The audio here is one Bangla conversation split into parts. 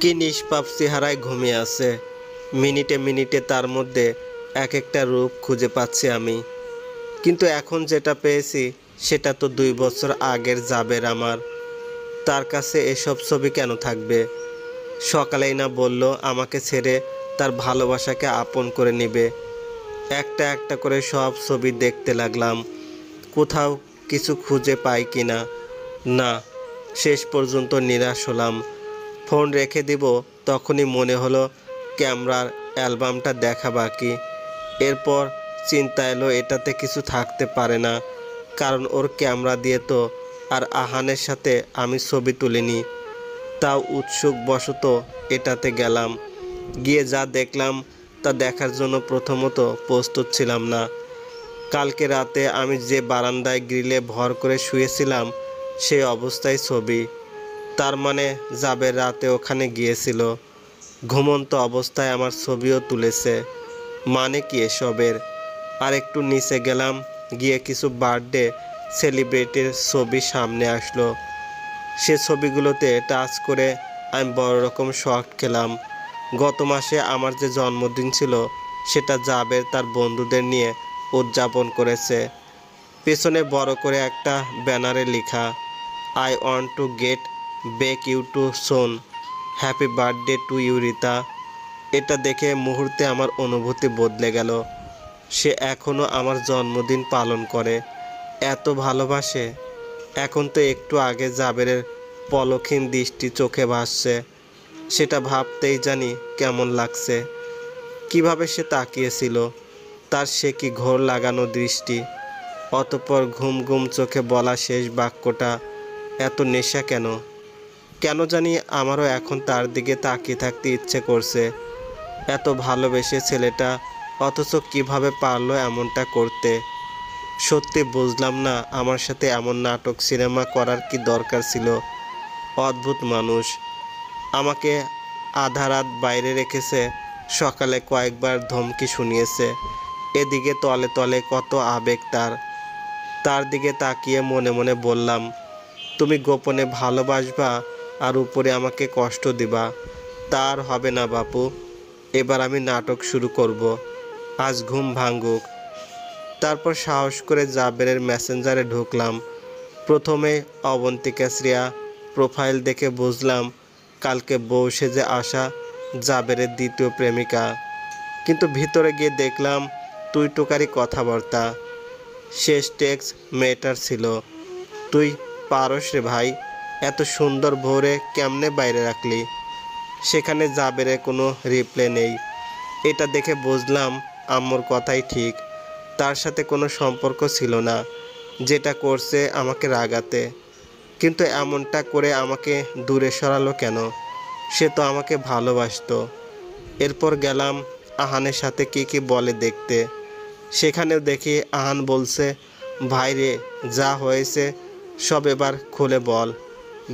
কি নিষ্পাপ চেহারায় ঘুমিয়ে আছে। মিনিটে মিনিটে তার মধ্যে এক একটা রূপ খুঁজে পাচ্ছি আমি। কিন্তু এখন যেটা পেয়েছি সেটা তো 2 বছর আগের জাবের আমার। তার কাছে এসব ছবি কেন থাকবে? সকালেই না বলল আমাকে ছেড়ে তার ভালোবাসাকে আপন করে নেবে। একটা একটা করে সব ছবি দেখতে লাগলাম, কোথাও কিছু খুঁজে পাই কিনা। না, শেষ পর্যন্ত নিরাশ হলাম। ফোন রেখে দিব তখনই মনে হলো ক্যামেরার অ্যালবামটা দেখা বাকি। এরপর চিন্তা এলো এটাতে কিছু থাকতে পারে না, কারণ ওর ক্যামেরা দিয়ে তো আর আহানের সাথে আমি ছবি তুলিনি। তাও উৎসুক বশত এটাতে গেলাম। গিয়ে যা দেখলাম তা দেখার জন্য প্রথমত প্রস্তুত ছিলাম না। কালকে রাতে আমি যে বারান্দায় গ্রিলে ভর করে শুয়েছিলাম সেই অবস্থায় ছবি। তার মানে জাবের রাতে ওখানে গিয়েছিল, ঘুমন্ত অবস্থায় আমার ছবিও তুলেছে। মানে কি এসবের? আর একটু নিচে গেলাম, গিয়ে কিছু বার্থডে সেলিব্রিটির ছবি সামনে আসলো। সে ছবিগুলোতে টাচ করে আমি বড় রকম শক খেলাম। গত মাসে আমার যে জন্মদিন ছিল সেটা জাবের তার বন্ধুদের নিয়ে উদযাপন করেছে। পেছনে বড় করে একটা ব্যানারে লেখা, I want to get back you to soon, happy birthday to you Rita. এটা দেখে মুহূর্তে আমার অনুভূতি বদলে গেল। সে এখনও আমার জন্মদিন পালন করে, এত ভালোবাসে। এখন তো একটু আগে জাবেরের পলক্ষীন দৃষ্টি চোখে ভাসছে, সেটা ভাবতেই জানি কেমন লাগছে। কিভাবে সে তাকিয়েছিল, তার সে কি ঘোর লাগানো দৃষ্টি। অতঃপর ঘুম ঘুম চোখে বলা শেষ বাক্যটা, এত নেশা কেন? কেন জানি আমারও এখন তার দিকে তাকিয়ে থাকতে ইচ্ছে করছে। এত ভালোবেসে ছেলেটা, অথচ কিভাবে পারলো এমনটা করতে। সত্যি বুঝলাম না আমার সাথে এমন নাটক সিনেমা করার কি দরকার ছিল। অদ্ভুত মানুষ। আমাকে আধা রাত বাইরে রেখেছে, সকালে কয়েকবার ধমকি শুনিয়েছে। এদিকে তলে তলে কত আবেগ তার। তার দিকে তাকিয়ে মনে মনে বললাম, তুমি গোপনে ভালোবাসবা আর উপরে আমাকে কষ্ট দিবা, তার হবে না বাপু। এবার আমি নাটক শুরু করব, আজ ঘুম ভাঙুক। তারপর সাহস করে জাবেরের মেসেঞ্জারে ঢুকলাম। প্রথমে অবন্তিকা শ্রেয়া প্রোফাইল দেখে বুঝলাম কালকে বউ সেজে আসা জাবেরের দ্বিতীয় প্রেমিকা। কিন্তু ভিতরে গিয়ে দেখলাম তুই টোকারি কথাবার্তা। শেষ টেক্সট মেয়েটার ছিল, তুই পারস রে ভাই, এত সুন্দর ভোরে কেমনে বাইরে রাখলি? সেখানে জাবেরের কোনো রিপ্লাই নেই। এটা দেখে বুঝলাম আম্মুর কথাই ঠিক, তার সাথে কোনো সম্পর্ক ছিল না, যেটা করছে আমাকে রাগাতে। কিন্তু এমনটা করে আমাকে দূরে সরালো কেন? সে তো আমাকে ভালোবাসতো। এরপর গেলাম আহানের সাথে কি বলে দেখতে। সেখানেও দেখি আহান বলছে, ভাইরে যা হয়েছে সব এবার খুলে বল,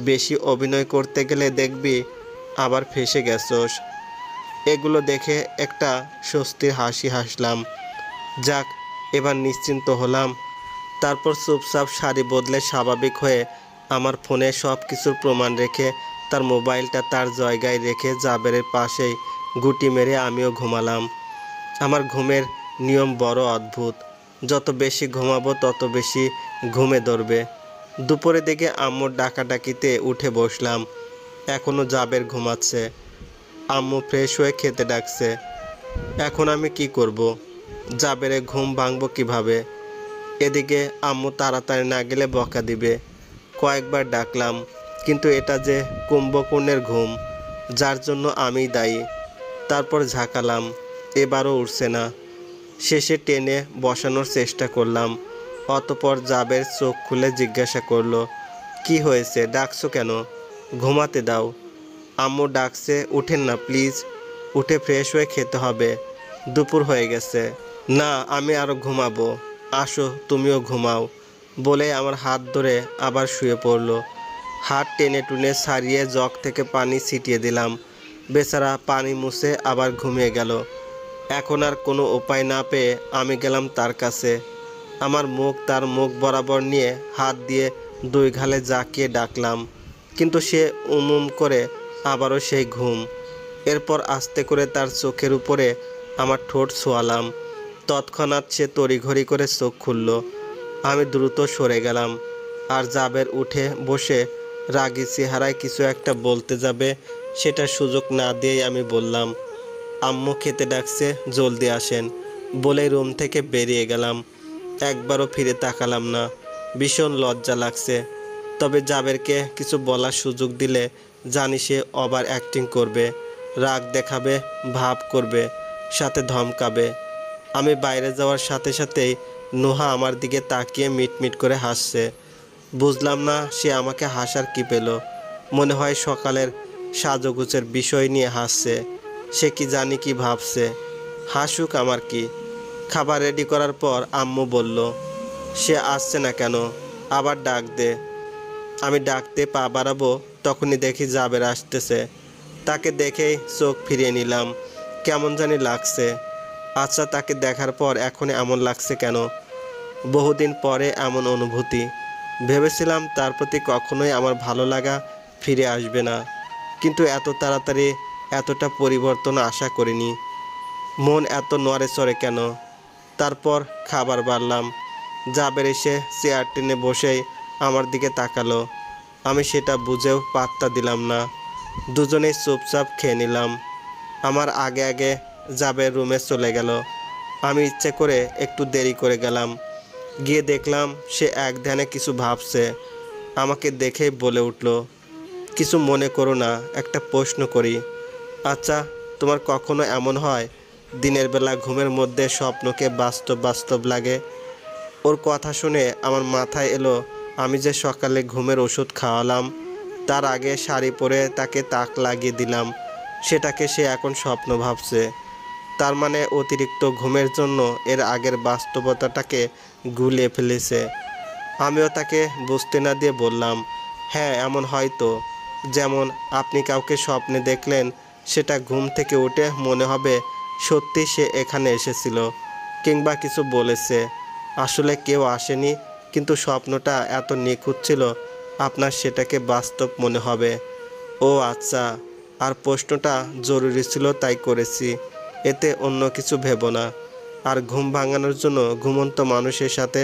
বেশি অভিনয় করতে গেলে দেখবি আবার ফেঁসে গেছোস। এগুলো দেখে একটা স্বস্তির হাসি হাসলাম। যাক, এবার নিশ্চিন্ত হলাম। তারপর চুপচাপ শাড়ি বদলে স্বাভাবিক হয়ে আমার ফোনে সব কিছুর প্রমাণ রেখে তার মোবাইলটা তার জায়গায় রেখে জাবেরের পাশেই গুটি মেরে আমিও ঘুমালাম। আমার ঘুমের নিয়ম বড় অদ্ভুত, যত বেশি ঘুমাবো তত বেশি ঘুমে ধরবে। দুপুরে দিকে আম্মুর ডাকাডাকিতে উঠে বসলাম। এখনও জাবের ঘুমাচ্ছে। আম্মু ফ্রেশ হয়ে খেতে ডাকছে। এখন আমি কি করব? জাবেরে ঘুম ভাঙবো কিভাবে? এদিকে আম্মু তাড়াতাড়ি না গেলে বকা দিবে। কয়েকবার ডাকলাম, কিন্তু এটা যে কুম্ভকর্ণের ঘুম, যার জন্য আমি দায়ী। তারপর ঝাঁকালাম, এবারও উঠছে না। শেষে টেনে বসানোর চেষ্টা করলাম। অতপর জাবের চোখ খুলে জিজ্ঞাসা করলো, কি হয়েছে, ডাকছো কেন? ঘুমাতে দাও। আম্মু ডাকছে, উঠেন না প্লিজ, উঠে ফ্রেশ হয়ে খেতে হবে, দুপুর হয়ে গেছে। না, আমি আরও ঘুমাবো, আসো তুমিও ঘুমাও বলে আমার হাত ধরে আবার শুয়ে পড়ল। হাত টেনে টুনে ছাড়িয়ে জগ থেকে পানি ছিটিয়ে দিলাম। বেচারা পানি মুছে আবার ঘুমিয়ে গেল। এখন আর কোনো উপায় না পেয়ে আমি গেলাম তার কাছে। আমার মুখ তার মুখ বরাবর নিয়ে হাত দিয়ে দুই গালে জাকিয়ে ডাকলাম, কিন্তু সে উমুম করে আবারও সেই ঘুম। এরপর আস্তে করে তার চোখের উপরে আমার ঠোঁট ছোঁয়ালাম। তৎক্ষণাৎ সে তড়িঘড়ি করে চোখ খুলল। আমি দ্রুত সরে গেলাম। আর জাবের উঠে বসে রাগী চেহারায় কিছু একটা বলতে যাবে, সেটার সুযোগ না দিয়েই আমি বললাম, আম্মু খেতে ডাকছে, জলদি আসেন, বলেই রুম থেকে বেরিয়ে গেলাম। একবারও ফিরে তাকালাম না। ভীষণ লজ্জা লাগছে। তবে জাবেরকে কিছু বলার সুযোগ দিলে জানি সে ওভার অ্যাক্টিং করবে, রাগ দেখাবে, ভাব করবে, সাথে ধমকাবে। আমি বাইরে যাওয়ার সাথে সাথেই নুহা আমার দিকে তাকিয়ে মিটমিট করে হাসছে। বুঝলাম না সে আমাকে হাসার কি পেল। মনে হয় সকালের সাজগোজের বিষয় নিয়ে হাসছে। সে কি জানি কি ভাবছে। হাসুক, আমার কি। খাবার রেডি করার পর আম্মু বলল, সে আসছে না কেন, আবার ডাক দে। আমি ডাকতে পা বাড়াবো, তখনই দেখি জাবের আসতেছে। তাকে দেখেই চোখ ফিরিয়ে নিলাম। কেমন জানি লাগছে। আচ্ছা, তাকে দেখার পর এখন এমন লাগছে কেন? বহুদিন পরে এমন অনুভূতি। ভেবেছিলাম তার প্রতি কখনোই আমার ভালো লাগা ফিরে আসবে না, কিন্তু এত তাড়াতাড়ি এতটা পরিবর্তন আশা করিনি। মন এত নড়ে চড়ে কেন? তারপর খাবার বাড়লাম। জাবের এসে চেয়ার টেনে বসেই আমার দিকে তাকালো। আমি সেটা বুঝেও পাত্তা দিলাম না। দুজনেই চুপচাপ খেয়ে নিলাম। আমার আগে আগে জাবের রুমে চলে গেল। আমি ইচ্ছে করে একটু দেরি করে গেলাম। গিয়ে দেখলাম সে এক ধ্যানে কিছু ভাবছে। আমাকে দেখেই বলে উঠল, কিছু মনে করো না, একটা প্রশ্ন করি। আচ্ছা, তোমার কখনো এমন হয় দিনের বেলা ঘুমের মধ্যে স্বপ্নকে বাস্তব বাস্তব লাগে? ওর কথা শুনে আমার মাথায় এলো, আমি যে সকালে ঘুমের ওষুধ খাওয়ালাম, তার আগে শাড়ি পরে তাকে তাক লাগিয়ে দিলাম, সেটাকে সে এখন স্বপ্ন ভাবছে। তার মানে অতিরিক্ত ঘুমের জন্য এর আগের বাস্তবতাটাকে গুলিয়ে ফেলেছে। আমিও তাকে বুঝতে না দিয়ে বললাম, হ্যাঁ, এমন হয়তো। যেমন আপনি কাউকে স্বপ্নে দেখলেন, সেটা ঘুম থেকে উঠে মনে হবে সত্যি সে এখানে এসেছিল, কিংবা কিছু বলেছে। আসলে কেউ আসেনি, কিন্তু স্বপ্নটা এত নিখুঁত ছিল আপনার সেটাকে বাস্তব মনে হবে। ও আচ্ছা, আর প্রশ্নটা জরুরি ছিল তাই করেছি, এতে অন্য কিছু ভেবো না। আর ঘুম ভাঙানোর জন্য ঘুমন্ত মানুষের সাথে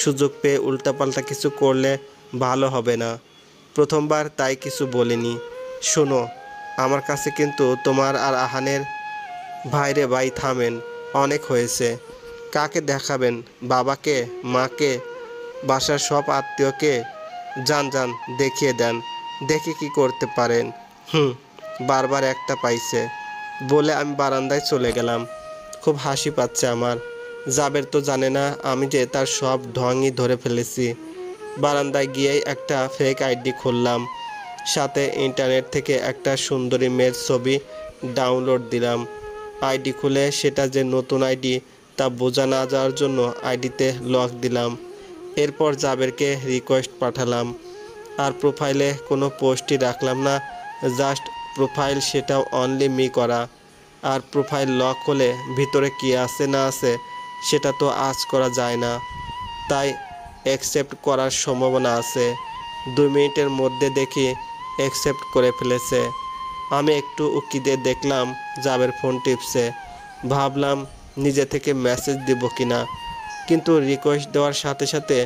সুযোগ পেয়ে উল্টাপাল্টা কিছু করলে ভালো হবে না। প্রথমবার তাই কিছু বলিনি। শোনো, আমার কাছে কিন্তু তোমার আর আহানের ভাইরে ভাই, থামেন, অনেক হয়েছে। কাকে দেখাবেন? বাবাকে, মাকে, বাসার সব আত্মীয়কে? যান যান, দেখিয়ে দেন, দেখি কি করতে পারেন। বারবার একটা পাইছে, বলে আমি বারান্দায় চলে গেলাম। খুব হাসি পাচ্ছে আমার। জাবের তো জানে না আমি যে তার সব ঢংই ধরে ফেলেছি। বারান্দায় গিয়েই একটা ফেক আইডি খুললাম, সাথে ইন্টারনেট থেকে একটা সুন্দরী মেয়ের ছবি ডাউনলোড দিলাম। আইডি খুলে সেটা যে নতুন আইডি তা বোঝা না যাওয়ার জন্য আইডিতে লক দিলাম। এরপর জাবেরকে রিকোয়েস্ট পাঠালাম। আর প্রোফাইলে কোনো পোস্টই রাখলাম না, জাস্ট প্রোফাইল, সেটাও অনলি মি করা। আর প্রোফাইল লক হলে ভিতরে কি আছে না আছে সেটা তো আজ করা যায় না, তাই অ্যাকসেপ্ট করার সম্ভাবনা আছে। 2 মিনিটের মধ্যে দেখি অ্যাকসেপ্ট করে ফেলেছে। আমি একটু উকি দিয়ে দেখলাম জাবের ফোন টিপছে। ভাবলাম নিজে থেকে মেসেজ দিব কিনা, কিন্তু রিকোয়েস্ট দেওয়ার সাথে সাথে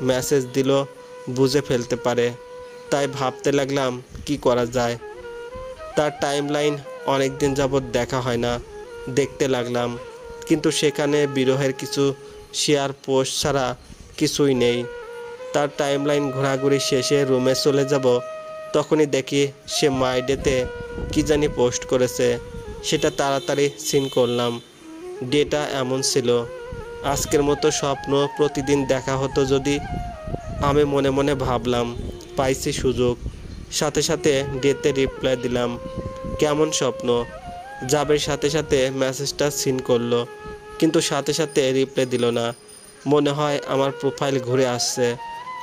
মেসেজ দিল, বুঝে ফেলতে পারে। তাই ভাবতে লাগলাম কি করা যায়। তার টাইমলাইন অনেক দিন যাবৎ দেখা হয় না, দেখতে লাগলাম, কিন্তু সেখানে বিরহের কিছু শেয়ার পোস্ট ছাড়া কিছুই নেই। তার টাইমলাইন ঘোরাঘুরি শেষে রুমে চলে যাব, তখনই দেখি সে মাই ডেতে কী জানি পোস্ট করেছে। সেটা তাড়াতাড়ি সিন করলাম। ডেটা এমন ছিল, আজকের মতো স্বপ্ন প্রতিদিন দেখা হতো যদি। আমি মনে মনে ভাবলাম, পাইছি সুযোগ। সাথে সাথে ডেতে রিপ্লাই দিলাম, কেমন স্বপ্ন। জাবের সাথে সাথে মেসেজটা সিন করলো, কিন্তু সাথে সাথে রিপ্লাই দিল না। মনে হয় আমার প্রোফাইল ঘুরে আসছে।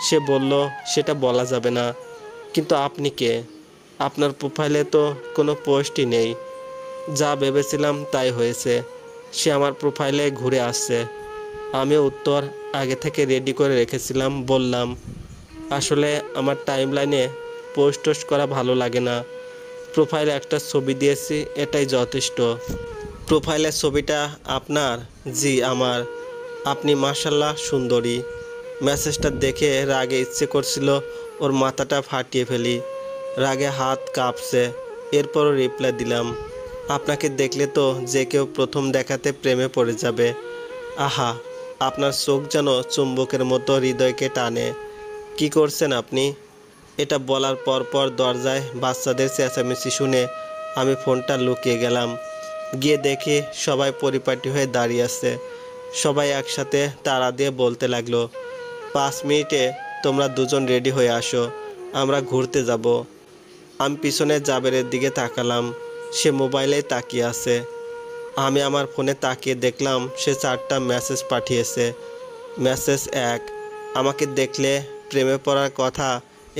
সে বলল সেটা বলা যাবে না। কিন্তু আপনি কে? আপনার প্রোফাইলে তো কোনো পোস্টই নেই। যা ভেবেছিলাম তাই হয়েছে, সে আমার প্রোফাইলে ঘুরে আসছে। আমিও উত্তর আগে থেকে রেডি করে রেখেছিলাম। বললাম, আসলে আমার টাইমলাইনে পোস্ট টোস্ট করা ভালো লাগে না। প্রোফাইলে একটা ছবি দিয়েছি, এটাই যথেষ্ট। প্রোফাইলের ছবিটা আপনার? জি আমার। আপনি মাশাল্লাহ সুন্দরী। মেসেজটা দেখে রাগে ইচ্ছে করছিল ওর মাথাটা ফাটিয়ে ফেলি। রাগে হাত কাঁপছে। এরপরও রিপ্লাই দিলাম, আপনাকে দেখলে তো যে কেউ প্রথম দেখাতে প্রেমে পড়ে যাবে। আহা, আপনার চোখ যেন চুম্বকের মতো হৃদয়কে টানে। কি করছেন আপনি? এটা বলার পর দরজায় বাচ্চাদের চেঁচামেচি শুনে আমি ফোনটা লুকিয়ে গেলাম। গিয়ে দেখি সবাই পরিপাটি হয়ে দাঁড়িয়ে আছে। সবাই একসাথে তাড়া দিয়ে বলতে লাগলো, 5 মিনিটে তোমরা দুজন রেডি হয়ে আসো, আমরা ঘুরতে যাব। আমি পিছনে জাবেরের দিকে তাকালাম। সে মোবাইলে তাকিয়ে আছে। আমি আমার ফোনে তাকিয়ে দেখলাম সে 4টা মেসেজ পাঠিয়েছে। মেসেজ 1, আমাকে দেখলে প্রেমে পড়ার কথা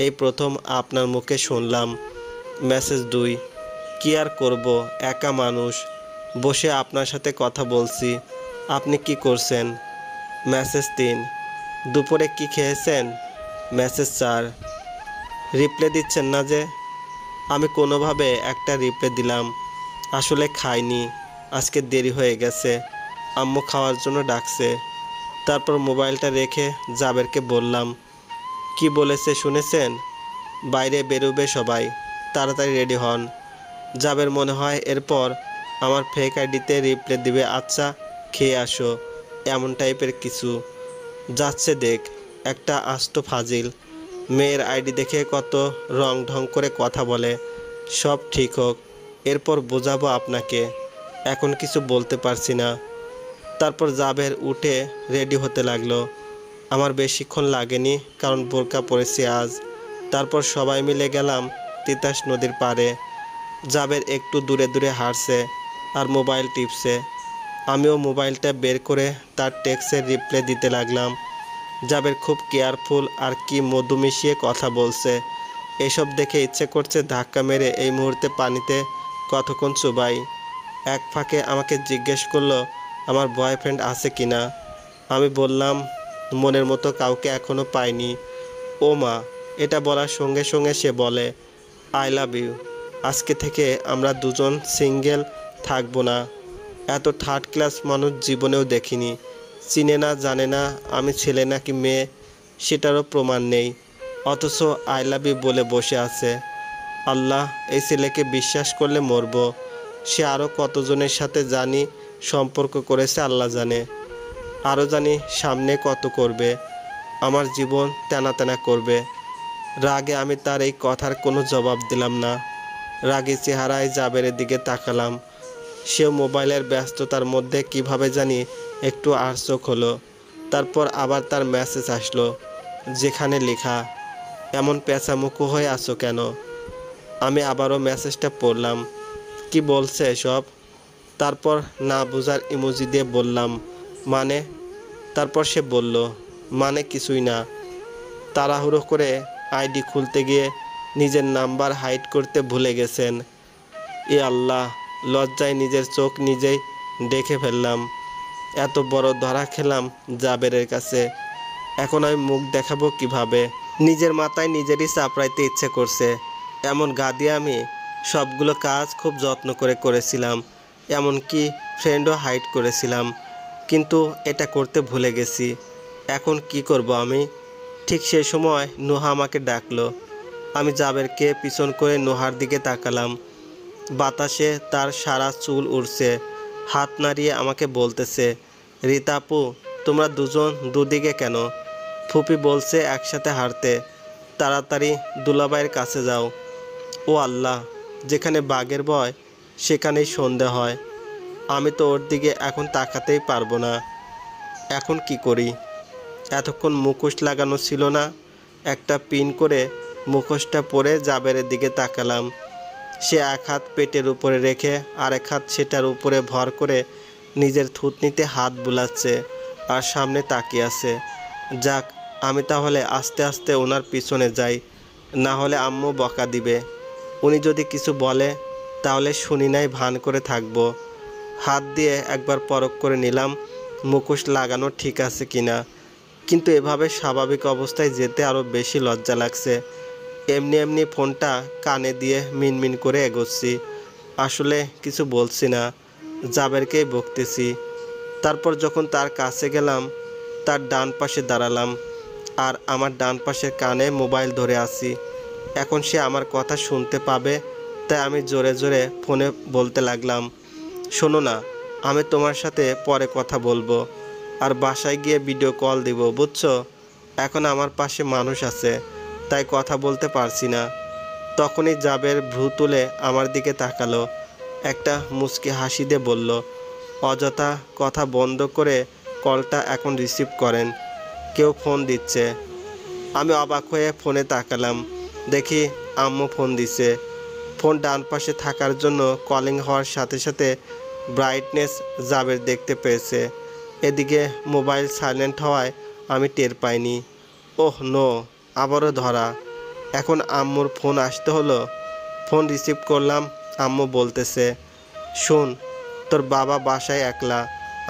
এই প্রথম আপনার মুখে শুনলাম। মেসেজ 2, কি আর করব, একা মানুষ, বসে আপনার সাথে কথা বলছি, আপনি কি করছেন? মেসেজ 3, দুপুরে কি খেয়েছেন? মেসেজ 4, রিপ্লাই দিচ্ছেন না যে? আমি কোনোভাবে একটা রিপ্লাই দিলাম, আসলে খাইনি, আজকে দেরি হয়ে গেছে, আম্মু খাওয়ার জন্য ডাকছে। তারপর মোবাইলটা রেখে জাবেরকে বললাম, কি বলেছে শুনেছেন? বাইরে বেরোবে সবাই, তাড়াতাড়ি রেডি হন। জাবের মনে হয় এরপর আমার ফেক আইডিতে রিপ্লাই দিবে, আচ্ছা খেয়ে আসো, এমন টাইপের কিছু। যাচ্ছে দেখ, একটা আস্ত ফাজিল, মেয়ের আইডি দেখে কত রং ঢং করে কথা বলে। সব ঠিক হোক, এরপর বোঝাবো আপনাকে, এখন কিছু বলতে পারছি না। তারপর জাবের উঠে রেডি হতে লাগলো। আমার বেশিক্ষণ লাগেনি, কারণ বোরকা পরেছি আজ। তারপর সবাই মিলে গেলাম তিতাস নদীর পাড়ে। জাবের একটু দূরে দূরে হাঁটছে আর মোবাইল টিপছে। আমিও মোবাইলটা বের করে তার টেক্সটের রিপ্লাই দিতে লাগলাম। জাবের খুব কেয়ারফুল আর কি মধু মিশিয়ে কথা বলছে। এসব দেখে ইচ্ছে করছে ধাক্কা মেরে এই মুহূর্তে পানিতে কতক্ষণ চুবাই। এক ফাঁকে আমাকে জিজ্ঞেস করলো আমার বয়ফ্রেন্ড আছে কি না। আমি বললাম মনের মতো কাউকে এখনও পাইনি। ও মা, এটা বলার সঙ্গে সঙ্গে সে বলে, আই লাভ ইউ, আজকে থেকে আমরা দুজন সিঙ্গেল থাকবো না। এত থার্ড ক্লাস মানুষ জীবনেও দেখিনি। চিনে না জানে না আমি ছেলে নাকি মেয়ে, সেটারও প্রমাণ নেই, অথচ আই লাভ ইউ বলে বসে আছে। আল্লাহ, এই ছেলেকে বিশ্বাস করলে মরব। সে আরও কতজনের সাথে জানি সম্পর্ক করেছে আল্লাহ জানে, আরও জানি সামনে কত করবে। আমার জীবন তেনা তেনা করবে। রাগে আমি তার এই কথার কোনো জবাব দিলাম না। রাগে চেহারায় জাবেরের দিকে তাকালাম। সেও মোবাইলের ব্যস্ততার মধ্যে কিভাবে জানি একটু আড়চোখ হলো। তারপর আবার তার মেসেজ আসলো, যেখানে লেখা, এমন পেঁচামুখো হয়ে আছো কেন? আমি আবারও মেসেজটা পড়লাম, কি বলছে এসব? তারপর না বোঝার ইমোজি দিয়ে বললাম, মানে? তারপর সে বলল, মানে কিছুই না, তাড়াহুড়ো করে আইডি খুলতে গিয়ে নিজের নাম্বার হাইড করতে ভুলে গেছেন। এ আল্লাহ, লজ্জায় নিজের চোখ নিজেই দেখে ফেললাম। এত বড় ধরা খেলাম জাবেরের কাছে। এখন আমি মুখ দেখাবো কিভাবে? নিজের মাথায় নিজেরই চাপড়াইতে ইচ্ছে করছে। এমন গা দিয়ে আমি সবগুলো কাজ খুব যত্ন করে করেছিলাম, এমনকি ফ্রেন্ডও হাইড করেছিলাম, কিন্তু এটা করতে ভুলে গেছি। এখন কি করব আমি? ঠিক সেই সময় নোহা আমাকে ডাকলো। আমি জাবেরকে পিছন করে নোহার দিকে তাকালাম। বাতাসে তার সারা চুল উড়ছে। হাত নাড়িয়ে আমাকে বলতেছে, রীতা আপু, তোমরা দুজন দুদিকে কেন? ফুপি বলছে একসাথে হাঁটতে, তাড়াতাড়ি দুলাভাইয়ের কাছে যাও। ও আল্লাহ, যেখানে বাঘের ভয় সেখানেই সন্ধে হয়। আমি তো ওর দিকে এখন তাকাতেই পারবো না। এখন কি করি? এতক্ষণ মুখোশ লাগানো ছিল না। একটা পিন করে মুখোশটা পরে জাবেরের দিকে তাকালাম। সে এক হাত পেটের উপরে রেখে আরেক হাত সেটার উপরে ভর করে নিজের থুতনিতে হাত বুলাচ্ছে আর সামনে তাকিয়ে আছে। যাক, আমি তাহলে আস্তে আস্তে ওনার পিছনে যাই, না হলে আম্মু বকা দিবে। উনি যদি কিছু বলে তাহলে শুনি নাই ভান করে থাকবো। হাত দিয়ে একবার পরখ করে নিলাম মুখোশ লাগানো ঠিক আছে কিনা, কিন্তু এভাবে স্বাভাবিক অবস্থায় যেতে আরও বেশি লজ্জা লাগছে। এমনি এমনি ফোনটা কানে দিয়ে মিনমিন করে এগোচ্ছি। আসলে কিছু বলছি না, জাবেরকেই বকতেছি। তারপর যখন তার কাছে গেলাম, তার ডান পাশে দাঁড়ালাম আর আমার ডান পাশের কানে মোবাইল ধরে আছি। এখন সে আমার কথা শুনতে পাবে, তাই আমি জোরে জোরে ফোনে বলতে লাগলাম, শোনো না, আমি তোমার সাথে পরে কথা বলবো, আর বাসায় গিয়ে ভিডিও কল দিব, বুঝছো? এখন আমার পাশে মানুষ আছে, তাই কথা বলতে পারছি না। তখনই জাবের ভ্রু তুলে আমার দিকে তাকালো, একটা মুচকি হাসি দিয়ে বলল, অযথা কথা বন্ধ করে কলটা এখন রিসিভ করেন, কেউ ফোন দিচ্ছে। আমি অবাক হয়ে ফোনে তাকালাম, দেখি আম্মু ফোন দিছে। ফোন ডান পাশে থাকার জন্য কলিং হওয়ার সাথে সাথে ব্রাইটনেস জাবের দেখতে পেয়েছে। এদিকে মোবাইল সাইলেন্ট হওয়ায় আমি টের পাইনি। ওহ নো, আবারও ধরা। এখন আম্মুর ফোন আসতে হলো। ফোন রিসিভ করলাম, আম্মু বলতেছে, শোন, তোর বাবা বাসায় একলা,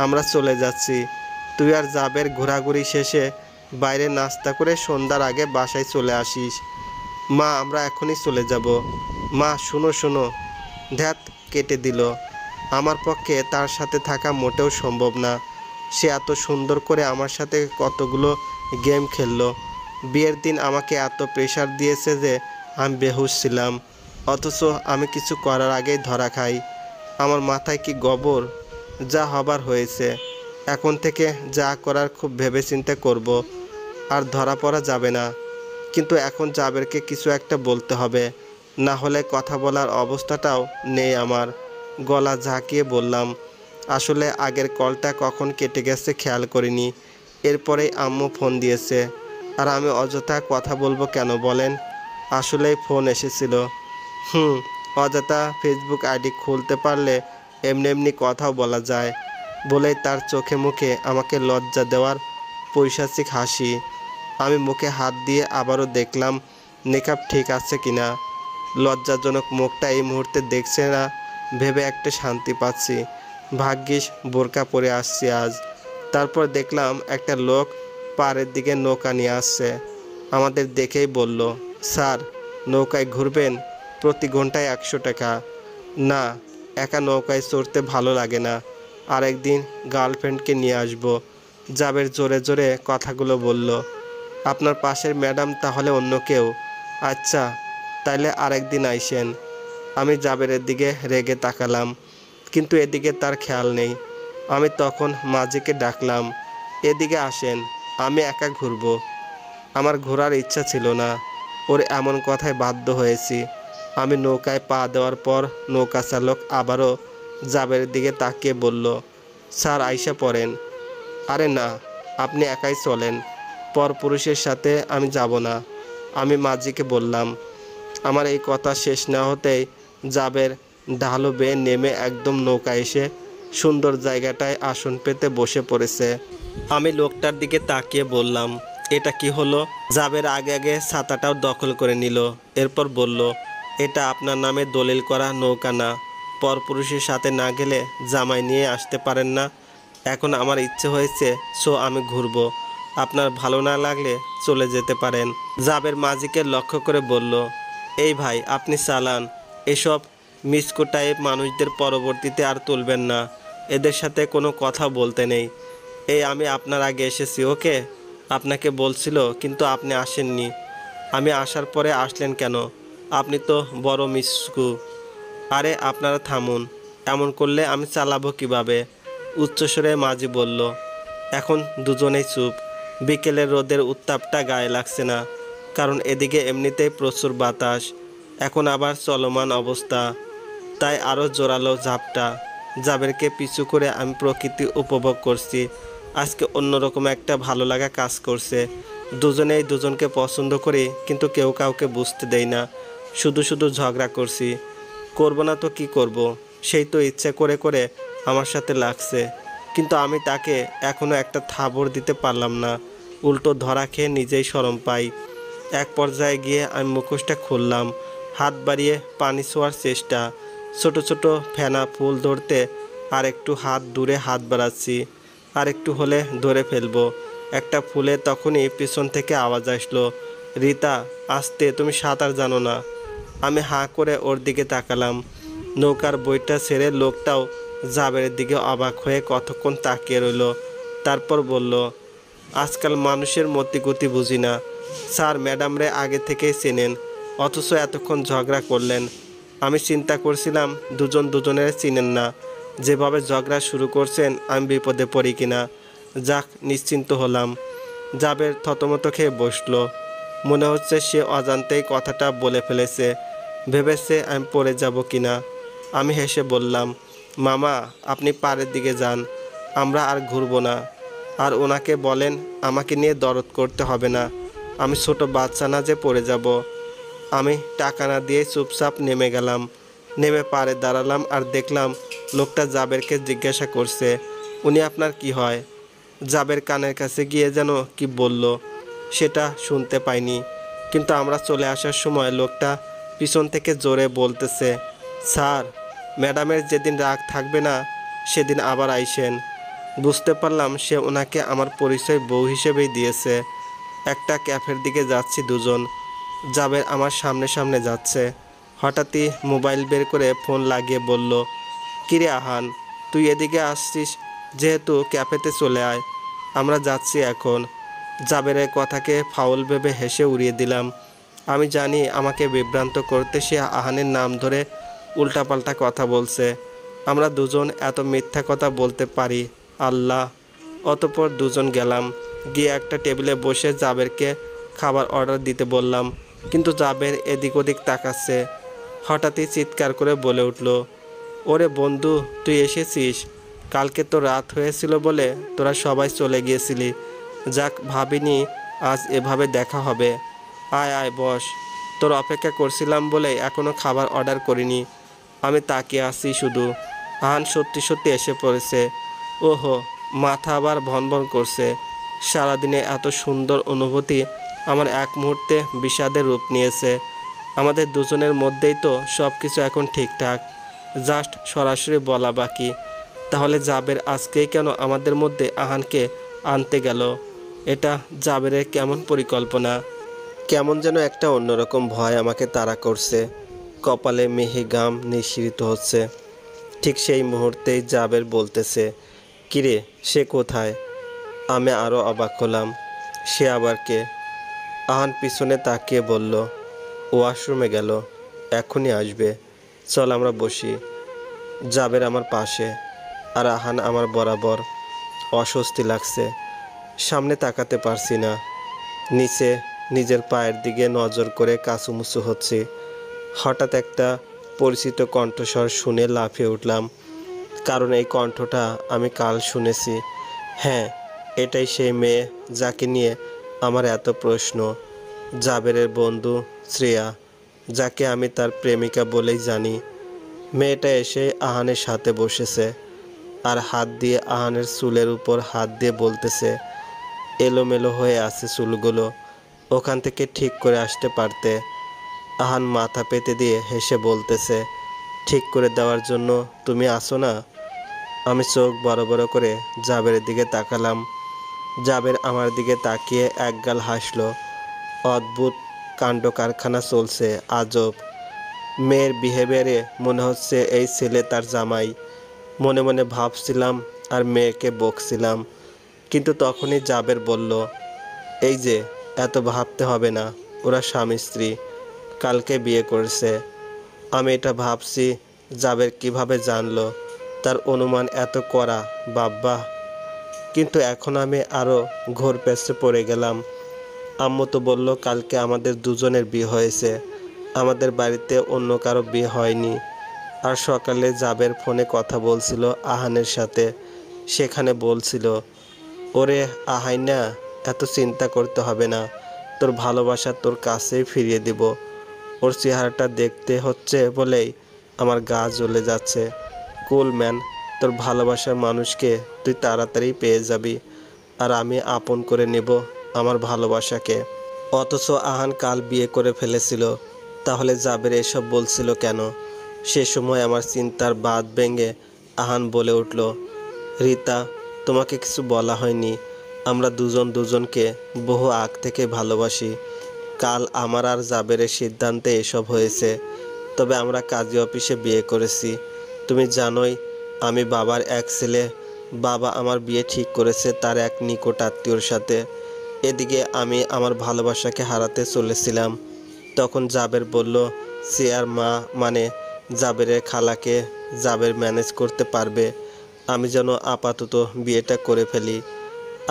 আমরা চলে যাচ্ছি। তুই আর জাবের ঘোরাঘুরি শেষে বাইরে নাস্তা করে সন্ধ্যার আগে বাসায় চলে আসিস। মা, আমরা এখনই চলে যাব। মা, শুনো শোনো। ধ্যাত, কেটে দিল। আমার পক্ষে তার সাথে থাকা মোটেও সম্ভব না। সে এত সুন্দর করে আমার সাথে কতগুলো গেম খেললো। বিয়ের দিন আমাকে এত প্রেশার দিয়েছে যে আমি বেহুশ ছিলাম, অথচ আমি কিছু করার আগেই ধরা খাই। আমার মাথায় কি গোবর! যা হবার হয়েছে। এখন থেকে যা করার খুব ভেবেচিন্তে করব, আর ধরা পড়া যাবে না। কিন্তু এখন জাবেরকে কিছু একটা বলতে হবে, না হলে কথা বলার অবস্থাটাও নেই আমার। গলা ঝাঁকিয়ে বললাম, আসলে আগের কলটা কখন কেটে গেছে খেয়াল করিনি। এরপরেই আম্মু ফোন দিয়েছে, আর আমি অযথা কথা বলবো কেন বলেন? আসলেই ফোন এসেছিল। অযথা ফেসবুক আইডি খুলতে পারলে এমনি এমনি কথাও বলা যায় বলেই তার চোখে মুখে আমাকে লজ্জা দেওয়ার পৈশাচিক হাসি। আমি মুখে হাত দিয়ে আবারও দেখলাম নেকাব ঠিক আছে কিনা। লজ্জাজনক মুখটা এই মুহূর্তে দেখছে না ভেবে একটা শান্তি পাচ্ছি। ভাগ্যিস বোরকা পরে আসছি আজ। তারপর দেখলাম একটা লোক পাড়ের দিকে নৌকা নিয়ে আসছে। আমাদের দেখেই বলল, স্যার, নৌকায় ঘুরবেন? প্রতি ঘন্টায় 100 টাকা। না, একা নৌকায় চড়তে ভালো লাগে না, আরেকদিন গার্লফ্রেন্ডকে নিয়ে আসবো। জাবের জোরে জোরে কথাগুলো বলল। আপনার পাশের ম্যাডাম তাহলে অন্য কেউ? আচ্ছা, তাইলে আরেকদিন আইসেন। আমি জাবেরের দিকে রেগে তাকালাম, কিন্তু এদিকে তার খেয়াল নেই। আমি তখন মাঝিকে ডাকলাম, এদিকে আসেন, আমি একা ঘুরবো। আমার ঘোরার ইচ্ছা ছিল না, ওর এমন কথায় বাধ্য হয়েছি। আমি নৌকায় পা দেওয়ার পর নৌকা চালক আবারও জাবেরের দিকে তাকিয়ে বলল, স্যার, আইসা পড়েন। আরে না, আপনি একাই চলেন, পরপুরুষের সাথে আমি যাব না। আমি মাঝিকে বললাম। আমার এই কথা শেষ না হতেই জাবের ঢালু বেয়ে নেমে একদম নৌকা এসে সুন্দর জায়গাটায় আসন পেতে বসে পড়েছে। আমি লোকটার দিকে তাকিয়ে বললাম, এটা কি হলো? জাবের আগে আগে ছাতাটাও দখল করে নিল। এরপর বলল, এটা আপনার নামে দলিল করা নৌকা না। পরপুরুষের সাথে না গেলে জামাই নিয়ে আসতে পারেন না। এখন আমার ইচ্ছে হয়েছে, সো আমি ঘুরবো। আপনার ভালো না লাগলে চলে যেতে পারেন। জাবের মাঝিকে লক্ষ্য করে বলল, এই ভাই, আপনি চালান। এসব মিসকো টাইপ মানুষদের পরবর্তীতে আর তুলবেন না, এদের সাথে কোনো কথা বলতে নেই। এই আমি আপনার আগে এসেছি, ওকে? আপনাকে বলছিল, কিন্তু আপনি আসেননি। আমি আসার পরে আসলেন কেন? আপনি তো বড় মিসকু। আরে আপনারা থামুন, এমন করলে আমি চালাবো কিভাবে? উচ্চস্বরে মাঝি বলল। এখন দুজনেই চুপ। বিকেলের রোদের উত্তাপটা গায়ে লাগছে না, কারণ এদিকে এমনিতেই প্রচুর বাতাস, এখন আবার চলমান অবস্থা, তাই আরও জোরালো ঝাপটা। জাবেরকে পিছু করে আমি প্রকৃতি উপভোগ করছি। আজকে অন্যরকম একটা ভালো লাগা কাজ করছে। দুজনেই দুজনকে পছন্দ করি, কিন্তু কেউ কাউকে বুঝতে দেই না। শুধু শুধু ঝগড়া করছি। করব না তো কি করব? সেই তো ইচ্ছে করে করে আমার সাথে লাগছে, কিন্তু আমি তাকে এখনও একটা থাবড় দিতে পারলাম না। উল্টো ধরা খেয়ে নিজেই শরম পাই। এক পর্যায়ে গিয়ে আমি মুখোশটা খুললাম, হাত বাড়িয়ে পানি ছোঁয়ার চেষ্টা। ছোট ছোট ফেনা ফুল ধরতে আর একটু হাত দূরে হাত বাড়াচ্ছি, আর একটু হলে ধরে ফেলবো। একটা ফুলে তখনই পিছন থেকে আওয়াজ আসলো, রিতা, আস্তে, তুমি সাঁতার জানো না। আমি হাঁ করে ওর দিকে তাকালাম। নৌকার বইটা ছেড়ে লোকটাও জাবেরের দিকে অবাক হয়ে কতক্ষণ তাকিয়ে রইল। তারপর বলল, আজকাল মানুষের মতিগতি বুঝি না। স্যার ম্যাডামরে আগে থেকেই চেনেন, অথচ এতক্ষণ ঝগড়া করলেন। আমি চিন্তা করছিলাম দুজন দুজনের চিনেন না। যেভাবে ঝগড়া শুরু করছেন আমি বিপদে পড়ি কিনা। যাক, নিশ্চিন্ত হলাম। জাবের থতমত খেয়ে বসলো। মনে হচ্ছে সে অজান্তেই কথাটা বলে ফেলেছে, ভেবেছে আমি পড়ে যাব কিনা। আমি হেসে বললাম, মামা আপনি পাড়ের দিকে যান, আমরা আর ঘুরবো না। আর ওনাকে বলেন আমাকে নিয়ে দরদ করতে হবে না, আমি ছোট বাচ্চা না যে পড়ে যাব। আমি টাকা না দিয়ে চুপচাপ নেমে গেলাম। নেমে পাড়ে দাঁড়ালাম আর দেখলাম লোকটা জাবেরকে জিজ্ঞাসা করছে, উনি আপনার কি হয়? জাবের কানের কাছে গিয়ে যেন কি বলল সেটা শুনতে পাইনি, কিন্তু আমরা চলে আসার সময় লোকটা পিছন থেকে জোরে বলতেছে, স্যার ম্যাডামের যেদিন রাগ থাকবে না সেদিন আবার আইসেন। বুঝতে পারলাম সে ওনাকে আমার পরিচয় বউ হিসেবেই দিয়েছে। একটা ক্যাফের দিকে যাচ্ছি দুজন। জাবের আমার সামনে সামনে যাচ্ছে। হঠাৎই মোবাইল বের করে ফোন লাগিয়ে বলল, কিরে আহান, তুই এদিকে আসছিস যেহেতু ক্যাফেতে চলে আয়, আমরা যাচ্ছি এখন। জাবেরের কথাকে ফাউল ভেবে হেসে উড়িয়ে দিলাম। আমি জানি আমাকে বিভ্রান্ত করতে সে আহানের নাম ধরে উল্টাপাল্টা কথা বলছে। আমরা দুজন এত মিথ্যা কথা বলতে পারি, আল্লাহ। অতঃপর দুজন গেলাম, গিয়ে একটা টেবিলে বসে জাবেরকে খাবার অর্ডার দিতে বললাম, কিন্তু জাবের এদিক ওদিক তাকাচ্ছে। হঠাৎই চিৎকার করে বলে উঠল, ওরে বন্ধু, তুই এসেছিস? কালকে তো রাত হয়েছিল বলে তোরা সবাই চলে গিয়েছিলি। যাক, ভাবিনি আজ এভাবে দেখা হবে। আয় আয় বস, তোর অপেক্ষা করছিলাম বলে এখনও খাবার অর্ডার করিনি। আমি তাকিয়ে আছি শুধু। আহান সত্যি সত্যি এসে পড়েছে। ওহো, মাথা আবার ভনভন করছে। সারাদিনে এত সুন্দর অনুভূতি আমার এক মুহূর্তে বিষাদের রূপ নিয়েছে। আমাদের দুজনের মধ্যেই তো সব কিছু এখন ঠিকঠাক, জাস্ট সরাসরি বলা বাকি। তাহলে জাবের আজকেই কেন আমাদের মধ্যে আহানকে আনতে গেল? এটা জাবেরের কেমন পরিকল্পনা? কেমন যেন একটা অন্যরকম ভয় আমাকে তাড়া করছে। কপালে মিহি ঘাম নিঃসৃত হচ্ছে। ঠিক সেই মুহূর্তেই জাবের বলতেছে, কিরে সে কোথায়? আমি আরও অবাক হলাম, সে আবার কে? আহান পিছনে তাকিয়ে বলল, ওয়াশরুমে গেল, এখনই আসবে, চল আমরা বসি। জাবের আমার পাশে আর আহান আমার বরাবর। অস্বস্তি লাগছে, সামনে তাকাতে পারছি না। নিচে নিজের পায়ের দিকে নজর করে কাঁচুমুচু হচ্ছে। হঠাৎ একটা পরিচিত কণ্ঠস্বর শুনে লাফিয়ে উঠলাম, কারণ এই কণ্ঠটা আমি কাল শুনেছি। হ্যাঁ, এটাই সেই মেয়ে যাকে নিয়ে আমার এত প্রশ্ন। জাবেরের বন্ধু শ্রেয়া, যাকে আমি তার প্রেমিকা বলেই জানি। মেয়েটা এসে আহানের সাথে বসেছে আর হাত দিয়ে আহানের চুলের উপর হাত দিয়ে বলতেছে, এলোমেলো হয়ে আছে চুলগুলো, ওখান থেকে ঠিক করে আসতে পারতে। আহান মাথা পেতে দিয়ে হেসে বলতেছে, ঠিক করে দেওয়ার জন্য তুমি আসো না? আমি চোখ বড় বড় করে জাবেরের দিকে তাকালাম। জাবের আমার দিকে তাকিয়ে একগাল হাসলো। অদ্ভুত কাণ্ড কারখানা চলছে, আজব। মেয়ের বিহেভিয়ারে মনে হচ্ছে এই ছেলে তার জামাই। মনে মনে ভাবছিলাম আর মেয়েকে বকছিলাম। কিন্তু তখনই জাবের বলল, এই যে, এত ভাবতে হবে না, ওরা স্বামী স্ত্রী, কালকে বিয়ে করেছে। আমি এটা ভাবছি জাবের কিভাবে জানলো, তার অনুমান এত করা, বাব্বা। কিন্তু এখন আমি আরও ঘোর পেঁচে পড়ে গেলাম। আম্মু তো বলল কালকে আমাদের দুজনের বিয়ে হয়েছে, আমাদের বাড়িতে অন্য কারো বিয়ে হয়নি। আর সকালে জাবের ফোনে কথা বলছিল আহানের সাথে, সেখানে বলছিল, ওরে আহাইনা, এত চিন্তা করতে হবে না, তোর ভালোবাসা তোর কাছেই ফিরিয়ে দিব। ওর চেহারাটা দেখতে হচ্ছে বলেই আমার গা জ্বলে যাচ্ছে। কুল ম্যান, তোর ভালোবাসার মানুষকে তুই তাড়াতাড়ি পেয়ে যাবি, আর আমি আপন করে নেব আমার ভালোবাসাকে। অথচ আহান কাল বিয়ে করে ফেলেছিল, তাহলে জাবের এসব বলছিল কেন? সে সময় আমার চিন্তার বাঁধ ভেঙে আহান বলে উঠল, রিতা, তোমাকে কিছু বলা হয়নি, আমরা দুজন দুজনকে বহু আগ থেকে ভালোবাসি। কাল আমার আর জাবেরের সিদ্ধান্তে এসব হয়েছে। তবে আমরা কাজী অফিসে বিয়ে করেছি। তুমি জানোই আমি বাবার এক ছেলে। বাবা আমার বিয়ে ঠিক করেছে তার এক নিকট আত্মীয়র সাথে। এদিকে আমি আমার ভালোবাসাকে হারাতে চলেছিলাম। তখন জাবের বলল সিয়ার মা মানে জাবেরের খালাকে জাবের ম্যানেজ করতে পারবে। আমি যেন আপাতত বিয়েটা করে ফেলি।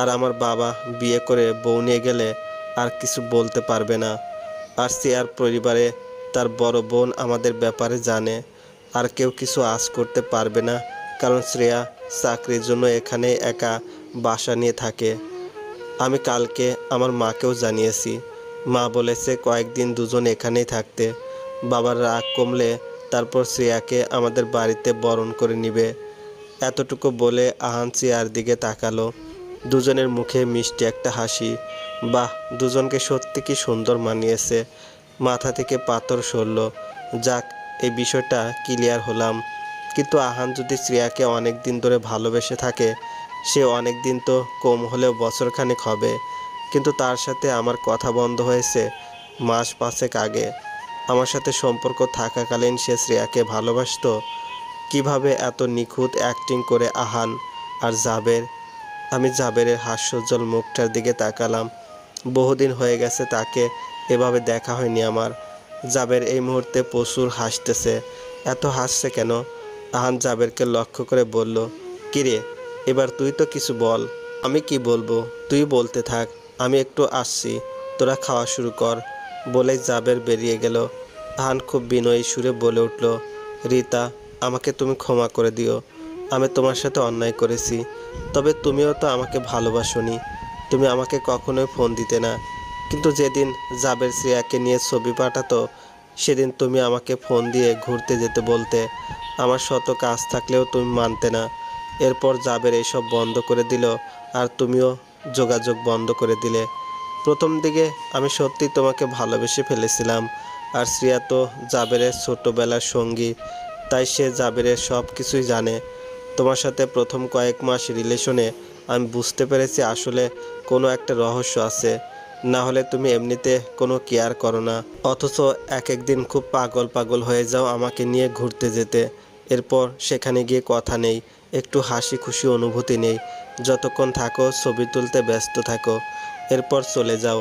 আর আমার বাবা বিয়ে করে বউ নিয়ে গেলে আর কিছু বলতে পারবে না। আর সিয়ার পরিবারে তার বড় বোন আমাদের ব্যাপারে জানে। আর কেউ কিছু আঁচ করতে পারবে না, কারণ শ্রেয়া চাকরির জন্য এখানে একা বাসা নিয়ে থাকে। আমি কালকে আমার মাকেও জানিয়েছি। মা বলেছে কয়েকদিন দুজন এখানেই থাকতে। বাবার রাগ কমলে তারপর শ্রেয়াকে আমাদের বাড়িতে বরণ করে নিবে। এতটুকু বলে আহান চেয়ার দিকে তাকালো। দুজনের মুখে মিষ্টি একটা হাসি। বাহ, দুজনকে সত্যি কি সুন্দর মানিয়েছে। মাথা থেকে পাথর সরল। যাক, এই বিষয়টা ক্লিয়ার হলাম। কিন্তু আহান যদি শ্রেয়াকে অনেক দিন ধরে ভালোবেসে থাকে, সে অনেক দিন তো কম হলেও বছরখানেক হবে। কিন্তু তার সাথে আমার কথা বন্ধ হয়েছে মাস 5 আগে। আমার সাথে সম্পর্ক থাকাকালীন সে শ্রেয়াকে ভালোবাসতো। কিভাবে এত নিখুঁত অ্যাক্টিং করে আহান আর জাবের। আমি জাবেরের হাস্যোজ্জ্বল মুখটার দিকে তাকালাম। বহুদিন হয়ে গেছে তাকে এভাবে দেখা হয়নি আমার। জাবের এই মুহূর্তে প্রচুর হাসতেছে। এত হাসছে কেন? আহান জাবেরকে লক্ষ্য করে বলল, কিরে, এবার তুই তো কিছু বল। আমি কি বলবো? তুই বলতে থাক, আমি একটু আসছি, তোরা খাওয়া শুরু কর। বলেই জাবের বেরিয়ে গেল। আহান খুব বিনয়ী সুরে বলে উঠল, রিতা, আমাকে তুমি ক্ষমা করে দিও। আমি তোমার সাথে অন্যায় করেছি। তবে তুমিও তো আমাকে ভালোবাসোনি। তুমি আমাকে কখনোই ফোন দিতে না। কিন্তু যেদিন জাবের শ্রেয়াকে নিয়ে ছবি পাঠাতো, সেদিন তুমি আমাকে ফোন দিয়ে ঘুরতে যেতে বলতে। আমার শত কাজ থাকলেও তুমি মানতে না। এরপর জাবের এসব বন্ধ করে দিল, আর তুমিও যোগাযোগ বন্ধ করে দিলে। প্রথম দিকে আমি সত্যি তোমাকে ভালোবেসে ফেলেছিলাম। আর শ্রেয়া তো জাবেরের ছোটোবেলার সঙ্গী, তাই সে জাবেরের সব কিছুই জানে। তোমার সাথে প্রথম কয়েক মাস রিলেশনে আমি বুঝতে পেরেছি আসলে কোনো একটা রহস্য আছে। না হলে তুমি এমনিতে কোনো কেয়ার করো না, অথচ এক একদিন খুব পাগল পাগল হয়ে যাও আমাকে নিয়ে ঘুরতে যেতে। এরপর সেখানে গিয়ে কথা নেই, একটু হাসি খুশি অনুভূতি নেই। যতক্ষণ থাকো ছবি তুলতে ব্যস্ত থাকো, এরপর চলে যাও।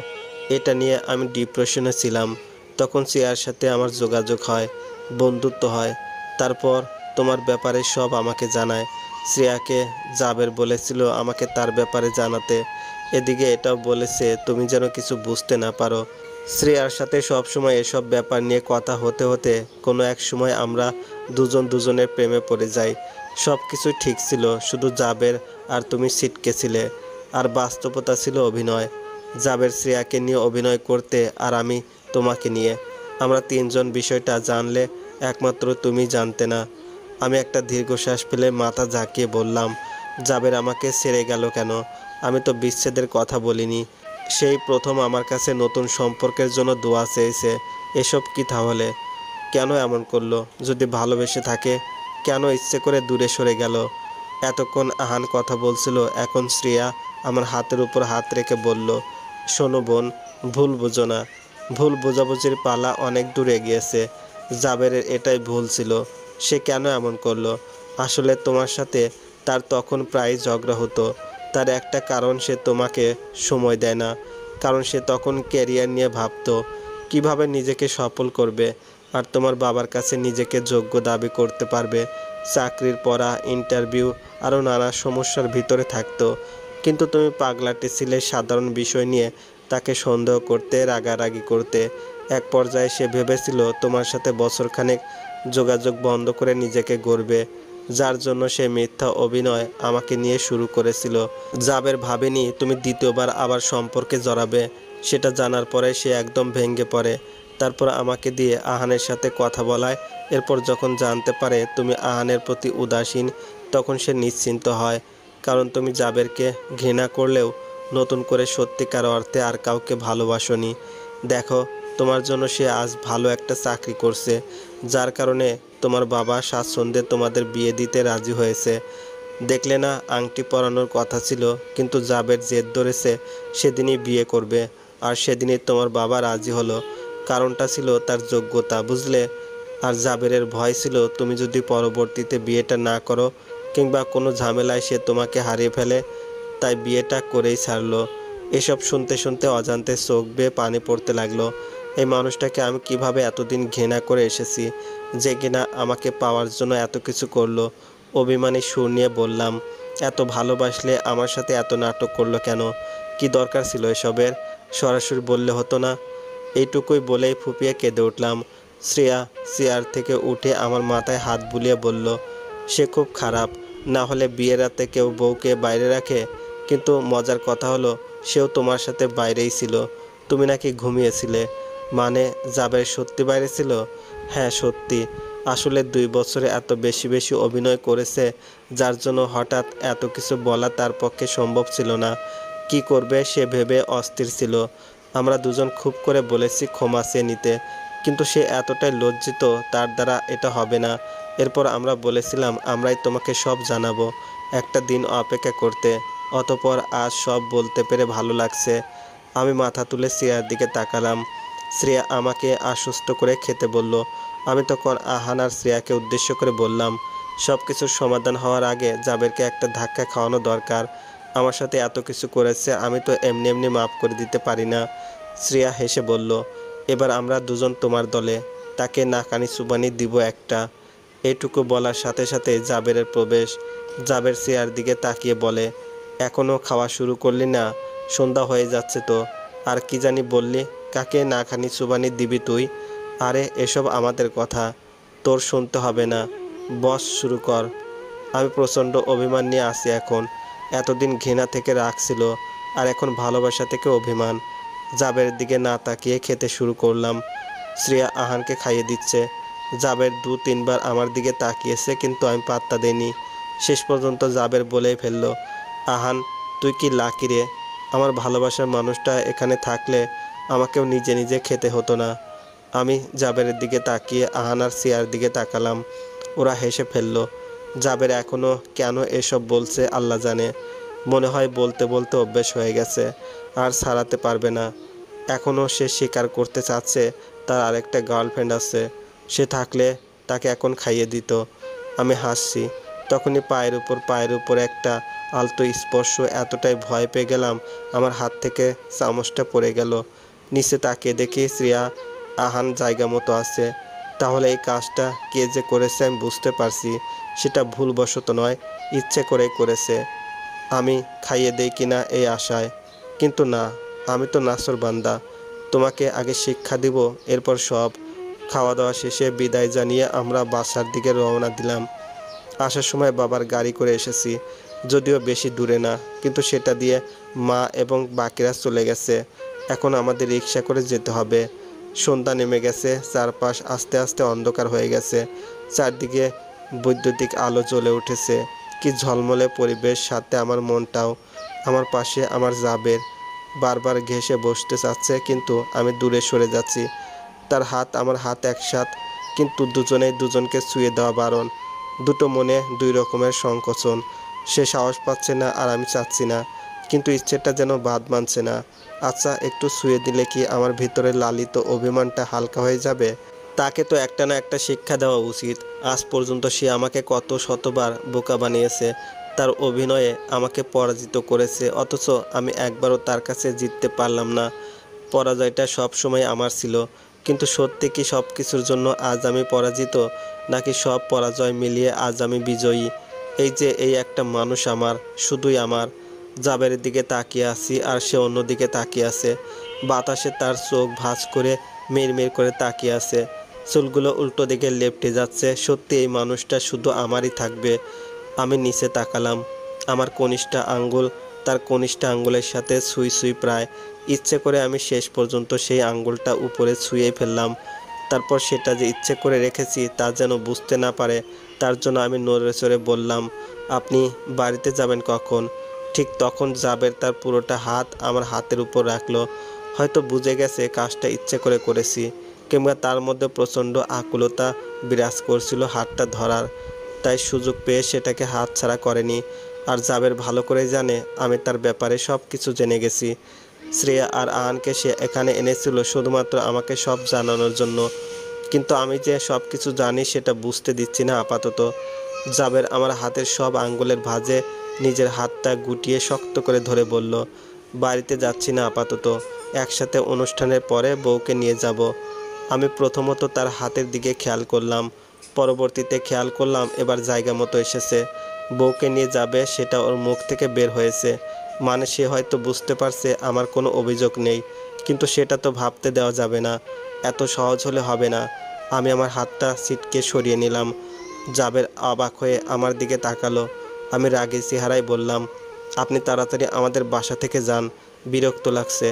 এটা নিয়ে আমি ডিপ্রেশনে ছিলাম। তখন শ্রেয়ার সাথে আমার যোগাযোগ হয়, বন্ধুত্ব হয়। তারপর তোমার ব্যাপারে সব আমাকে জানায়। শ্রেয়াকে জাবের বলেছিল আমাকে তার ব্যাপারে জানাতে। এদিকে এটাও বলেছে তুমি যেন কিছু বুঝতে না পারো। শ্রেয়ার সাথে সবসময় এসব ব্যাপার নিয়ে কথা হতে হতে কোনো এক সময় আমরা দুজন দুজনের প্রেমে পড়ে যাই। সব কিছু ঠিক ছিল, শুধু জাবের আর তুমি ছিটকে ছিলে। আর বাস্তবতা ছিল অভিনয়। জাবের শ্রেয়াকে নিয়ে অভিনয় করতে, আর আমি তোমাকে নিয়ে। আমরা তিনজন বিষয়টা জানলে একমাত্র তুমি জানতে না। আমি একটা দীর্ঘশ্বাস ফেলে মাথা ঝাঁকিয়ে বললাম, জাবের আমাকে ছেড়ে গেল কেন? আমি তো বিচ্ছেদের কথা বলিনি। সেই প্রথম আমার কাছে নতুন সম্পর্কের জন্য দোয়া চেয়েছে। এসব কি তাহলে? কেন এমন করলো? যদি ভালোবেসে থাকে কেন ইচ্ছে করে দূরে সরে গেল? এতক্ষণ আহান কথা বলছিল, এখন শ্রেয়া আমার হাতের উপর হাত রেখে বলল, শোনো বোন, ভুল বুঝো না। ভুল বোঝাবুঝির পালা অনেক দূর এগিয়েছে। জাবেরের এটাই ভুল ছিল। সে কেন এমন করলো? আসলে তোমার সাথে তার তখন প্রায় ঝগড়া হতো। তার একটা কারণ, সে তোমাকে সময় দেয় না। কারণ সে তখন ক্যারিয়ার নিয়ে ভাবতো কিভাবে নিজেকে সফল করবে, আর তোমার বাবার কাছে নিজেকে যোগ্য দাবি করতে পারবে। চাকরির পড়া, ইন্টারভিউ, আরও নানা সমস্যার ভিতরে থাকতো। কিন্তু তুমি পাগলাটে ছিলে সাধারণ বিষয় নিয়ে তাকে সন্দেহ করতে, রাগারাগি করতে। এক পর্যায়ে সে ভেবেছিল তোমার সাথে বছরখানেক যোগাযোগ বন্ধ করে নিজেকে গড়বে, যার জন্য সে মিথ্যা অভিনয় আমাকে নিয়ে শুরু করেছিল। জাবের ভাবেনি তুমি দ্বিতীয়বার আবার সম্পর্কে জড়াবে। সেটা জানার পরে সে একদম ভেঙে পড়ে। তারপর আমাকে দিয়ে আহানের সাথে কথা বলায়। এরপর যখন জানতে পারে তুমি আহানের প্রতি উদাসীন, তখন সে নিশ্চিন্ত হয়। কারণ তুমি জাবেরকে ঘৃণা করলেও নতুন করে সত্যিকার অর্থে আর কাউকে ভালোবাসোনি। দেখো, তোমার জন্য সে আজ ভালো একটা চাকরি করছে, যার কারণে তোমার বাবা স্বাচ্ছন্দ্যে তোমাদের বিয়ে দিতে রাজি হয়েছে। দেখলে না, আংটি পরানোর কথা ছিল, কিন্তু জাবের জেদ ধরেছে সেদিনই বিয়ে করবে। আর সেদিনই তোমার বাবা রাজি হলো। কারণটা ছিল তার যোগ্যতা, বুঝলে? আর জাবেরের ভয় ছিল তুমি যদি পরবর্তীতে বিয়েটা না করো কিংবা কোনো ঝামেলায় সে তোমাকে হারিয়ে ফেলে, তাই বিয়েটা করেই ছাড়লো। এসব শুনতে শুনতে অজান্তে চোখ বেয়ে পানি পড়তে লাগলো। এই মানুষটাকে আমি কিভাবে এতদিন ঘৃণা করে এসেছি, যে কিনা আমাকে পাওয়ার জন্য এত কিছু করলো। অভিমানী সুর নিয়ে বললাম, এত ভালোবাসলে আমার সাথে এত নাটক করলো কেন? কি দরকার ছিল এসবের? সরাসরি বললে হতো না? এইটুকুই বলেই ফুপিয়ে কেঁদে উঠলাম। শ্রেয়া চেয়ার থেকে উঠে আমার মাথায় হাত বুলিয়ে বলল, সে খুব খারাপ। না হলে বিয়ের রাতে কেউ বউকে বাইরে রাখে? কিন্তু মজার কথা হলো সেও তোমার সাথে বাইরেই ছিল। তুমি নাকি ঘুমিয়েছিলে। মানে জাবের সত্যি বাইরে ছিল? হ্যাঁ সত্যি। আসলে 2 বছরে এত বেশি বেশি অভিনয় করেছে, যার জন্য হঠাৎ এত কিছু বলা তার পক্ষে সম্ভব ছিল না। কি করবে সে ভেবে অস্থির ছিল। আমরা দুজন খুব করে বলেছি ক্ষমা চেয়ে নিতে, কিন্তু সে এতটাই লজ্জিত, তার দ্বারা এটা হবে না। এরপর আমরা বলেছিলাম আমরাই তোমাকে সব জানাবো, একটা দিন অপেক্ষা করতে। অতপর আজ সব বলতে পেরে ভালো লাগছে। আমি মাথা তুলে শ্রেয়ার দিকে তাকালাম। শ্রেয়া আমাকে আশ্বস্ত করে খেতে বলল। আমি তখন আহান আর শ্রেয়াকে উদ্দেশ্য করে বললাম, সব কিছুর সমাধান হওয়ার আগে জাবেরকে একটা ধাক্কা খাওয়ানো দরকার। আমার সাথে এত কিছু করেছে, আমি তো এমনি এমনি মাফ করে দিতে পারি না। শ্রেয়া হেসে বলল, এবার আমরা দুজন তোমার দলে, তাকে নাকানি চুবানি দিব একটা। এটুকু বলার সাথে সাথে জাবেরের প্রবেশ। জাবের শ্রেয়ার দিকে তাকিয়ে বলে, এখনও খাওয়া শুরু করলি না? সন্ধ্যা হয়ে যাচ্ছে তো। আর কি জানি বললি, কাকে নাকানি চুবানি দিবি তুই? আরে এসব আমাদের কথা, তোর শুনতে হবে না। বস শুরু কর। আমি প্রচণ্ড অভিমান নিয়ে আসি এখন। এতদিন ঘৃণা থেকে রাগ ছিল, আর এখন ভালোবাসা থেকে অভিমান। জাবের দিকে না তাকিয়ে খেতে শুরু করলাম। শ্রেয়া আহানকে খাইয়ে দিচ্ছে। জাবের 2-3 বার আমার দিকে তাকিয়েছে, কিন্তু আমি পাত্তা দেইনি। শেষ পর্যন্ত জাবের বলেই ফেললো, আহান তুই কি লাকি রে। আমার ভালোবাসার মানুষটা এখানে থাকলে আমাকেও নিজে নিজে খেতে হতো না। আমি জাবেরের দিকে তাকিয়ে আহান আর সিয়ার দিকে তাকালাম। ওরা হেসে ফেললো। জাবের এখনও কেন এসব বলছে আল্লাহ জানে। মনে হয় বলতে বলতে অভ্যেস হয়ে গেছে, আর ছাড়াতে পারবে না। এখনও সে স্বীকার করতে চাচ্ছে তার আরেকটা গার্লফ্রেন্ড আছে। সে থাকলে তাকে এখন খাইয়ে দিত। আমি হাসছি। তখনই পায়ের উপর একটা আলতো স্পর্শ। এতটাই ভয় পেয়ে গেলাম আমার হাত থেকে চামচটা পড়ে গেল। নিচে তাকিয়ে দেখি শ্রেয়া আহান জায়গা মতো আছে। তাহলে এই কাজটা কে যে করেছে আমি বুঝতে পারছি। সেটা ভুলবশত নয়, ইচ্ছে করেই করেছে। আমি খাইয়ে দেই কিনা এই আশায়। কিন্তু না, আমি তো নাছর বান্দা। তোমাকে আগে শিক্ষা দিব, এরপর সব। খাওয়া দাওয়া শেষে বিদায় জানিয়ে আমরা বাসার দিকে রওনা দিলাম। আসার সময় বাবার গাড়ি করে এসেছি, যদিও বেশি দূরে না, কিন্তু সেটা দিয়ে মা এবং বাকিরা চলে গেছে। এখন আমাদের রিক্সা করে যেতে হবে। সন্ধ্যা নেমে গেছে, চারপাশ আস্তে আস্তে অন্ধকার হয়ে গেছে। চারদিকে বৈদ্যুতিক আলো জ্বলে উঠেছে। কি ঝলমলে পরিবেশ, সাথে আমার মনটাও। আমার পাশে আমার জাবের বারবার ঘেঁষে বসতে চাচ্ছে, কিন্তু আমি দূরে সরে যাচ্ছি। তার হাত আমার হাত একসাথ, কিন্তু দুজনেই দুজনকে ছুঁয়ে দেওয়া বারণ। দুটো মনে দুই রকমের সংকোচন। সে সাহস পাচ্ছে না, আর আমি চাচ্ছি না, কিন্তু ইচ্ছেটা যেন বাদ মানছে না। আচ্ছা, একটু ছুঁয়ে দিলে কি আমার ভিতরে লালিত অভিমানটা হালকা হয়ে যাবে? তাকে তো একটা না একটা শিক্ষা দেওয়া উচিত। আজ পর্যন্ত সে আমাকে কত শতবার বোকা বানিয়েছে, তার অভিনয়ে আমাকে পরাজিত করেছে, অথচ আমি একবারও তার কাছে জিততে পারলাম না। পরাজয়টা সব সময় আমার ছিল, কিন্তু সত্যি কি সব কিছুর জন্য আজ আমি পরাজিত, নাকি সব পরাজয় মিলিয়ে আজ আমি বিজয়ী? এই যে এই একটা মানুষ আমার, শুধুই আমার। জাবেরের দিকে তাকিয়ে আছি, আর সে অন্যদিকে তাকিয়ে আছে। বাতাসে তার চোখ ভাঁজ করে মিরমির করে তাকিয়ে আছে। চুলগুলো উল্টো দিকে লেপ্টে যাচ্ছে। সত্যি এই মানুষটা শুধু আমারই থাকবে। আমি নিচে তাকালাম। আমার কনিষ্ঠ আঙ্গুল তার কনিষ্ঠ আঙ্গুলের সাথে ছুঁই ছুঁই প্রায়। ইচ্ছে করে আমি শেষ পর্যন্ত সেই আঙ্গুলটা উপরে ছুঁয়েই ফেললাম। তারপর সেটা যে ইচ্ছে করে রেখেছি তা যেন বুঝতে না পারে, তার জন্য আমি নড়ে চড়ে বললাম, আপনি বাড়িতে যাবেন কখন? ঠিক তখন জাবের তার পুরোটা হাত আমার হাতের উপর রাখলো। হয়তো বুঝে গেছে কাজটা ইচ্ছে করে করেছি, কিংবা তার মধ্যে প্রচণ্ড আকুলতা বিরাজ করছিল হাতটা ধরার, তাই সুযোগ পেয়ে সেটাকে হাতছাড়া করেনি। আর জাবের ভালো করে জানে আমি তার ব্যাপারে সব কিছু জেনে গেছি। শ্রেয়া আর আহানকে সে এখানে এনেছিল শুধুমাত্র আমাকে সব জানানোর জন্য। কিন্তু আমি যে সব কিছু জানি সেটা বুঝতে দিচ্ছি না আপাতত। জাবের আমার হাতের সব আঙ্গুলের ভাঁজে নিজের হাতটা গুটিয়ে শক্ত করে ধরে বলল, বাড়িতে যাচ্ছি না আপাতত, একসাথে অনুষ্ঠানের পরে বউকে নিয়ে যাব। আমি প্রথমত তার হাতের দিকে খেয়াল করলাম, পরবর্তীতে খেয়াল করলাম এবার জায়গা মতো এসেছে। বউকে নিয়ে যাবে সেটা ওর মুখ থেকে বের হয়েছে, মানে সে হয়তো বুঝতে পারছে আমার কোনো অভিযোগ নেই, কিন্তু সেটা তো ভাবতে দেওয়া যাবে না, এত সহজ হলে হবে না। আমি আমার হাতটা ছিটকে সরিয়ে নিলাম। জাবের অবাক হয়ে আমার দিকে তাকালো। আমি রাগী চেহারায় বললাম, আপনি তাড়াতাড়ি আমাদের বাসা থেকে যান, বিরক্ত লাগছে।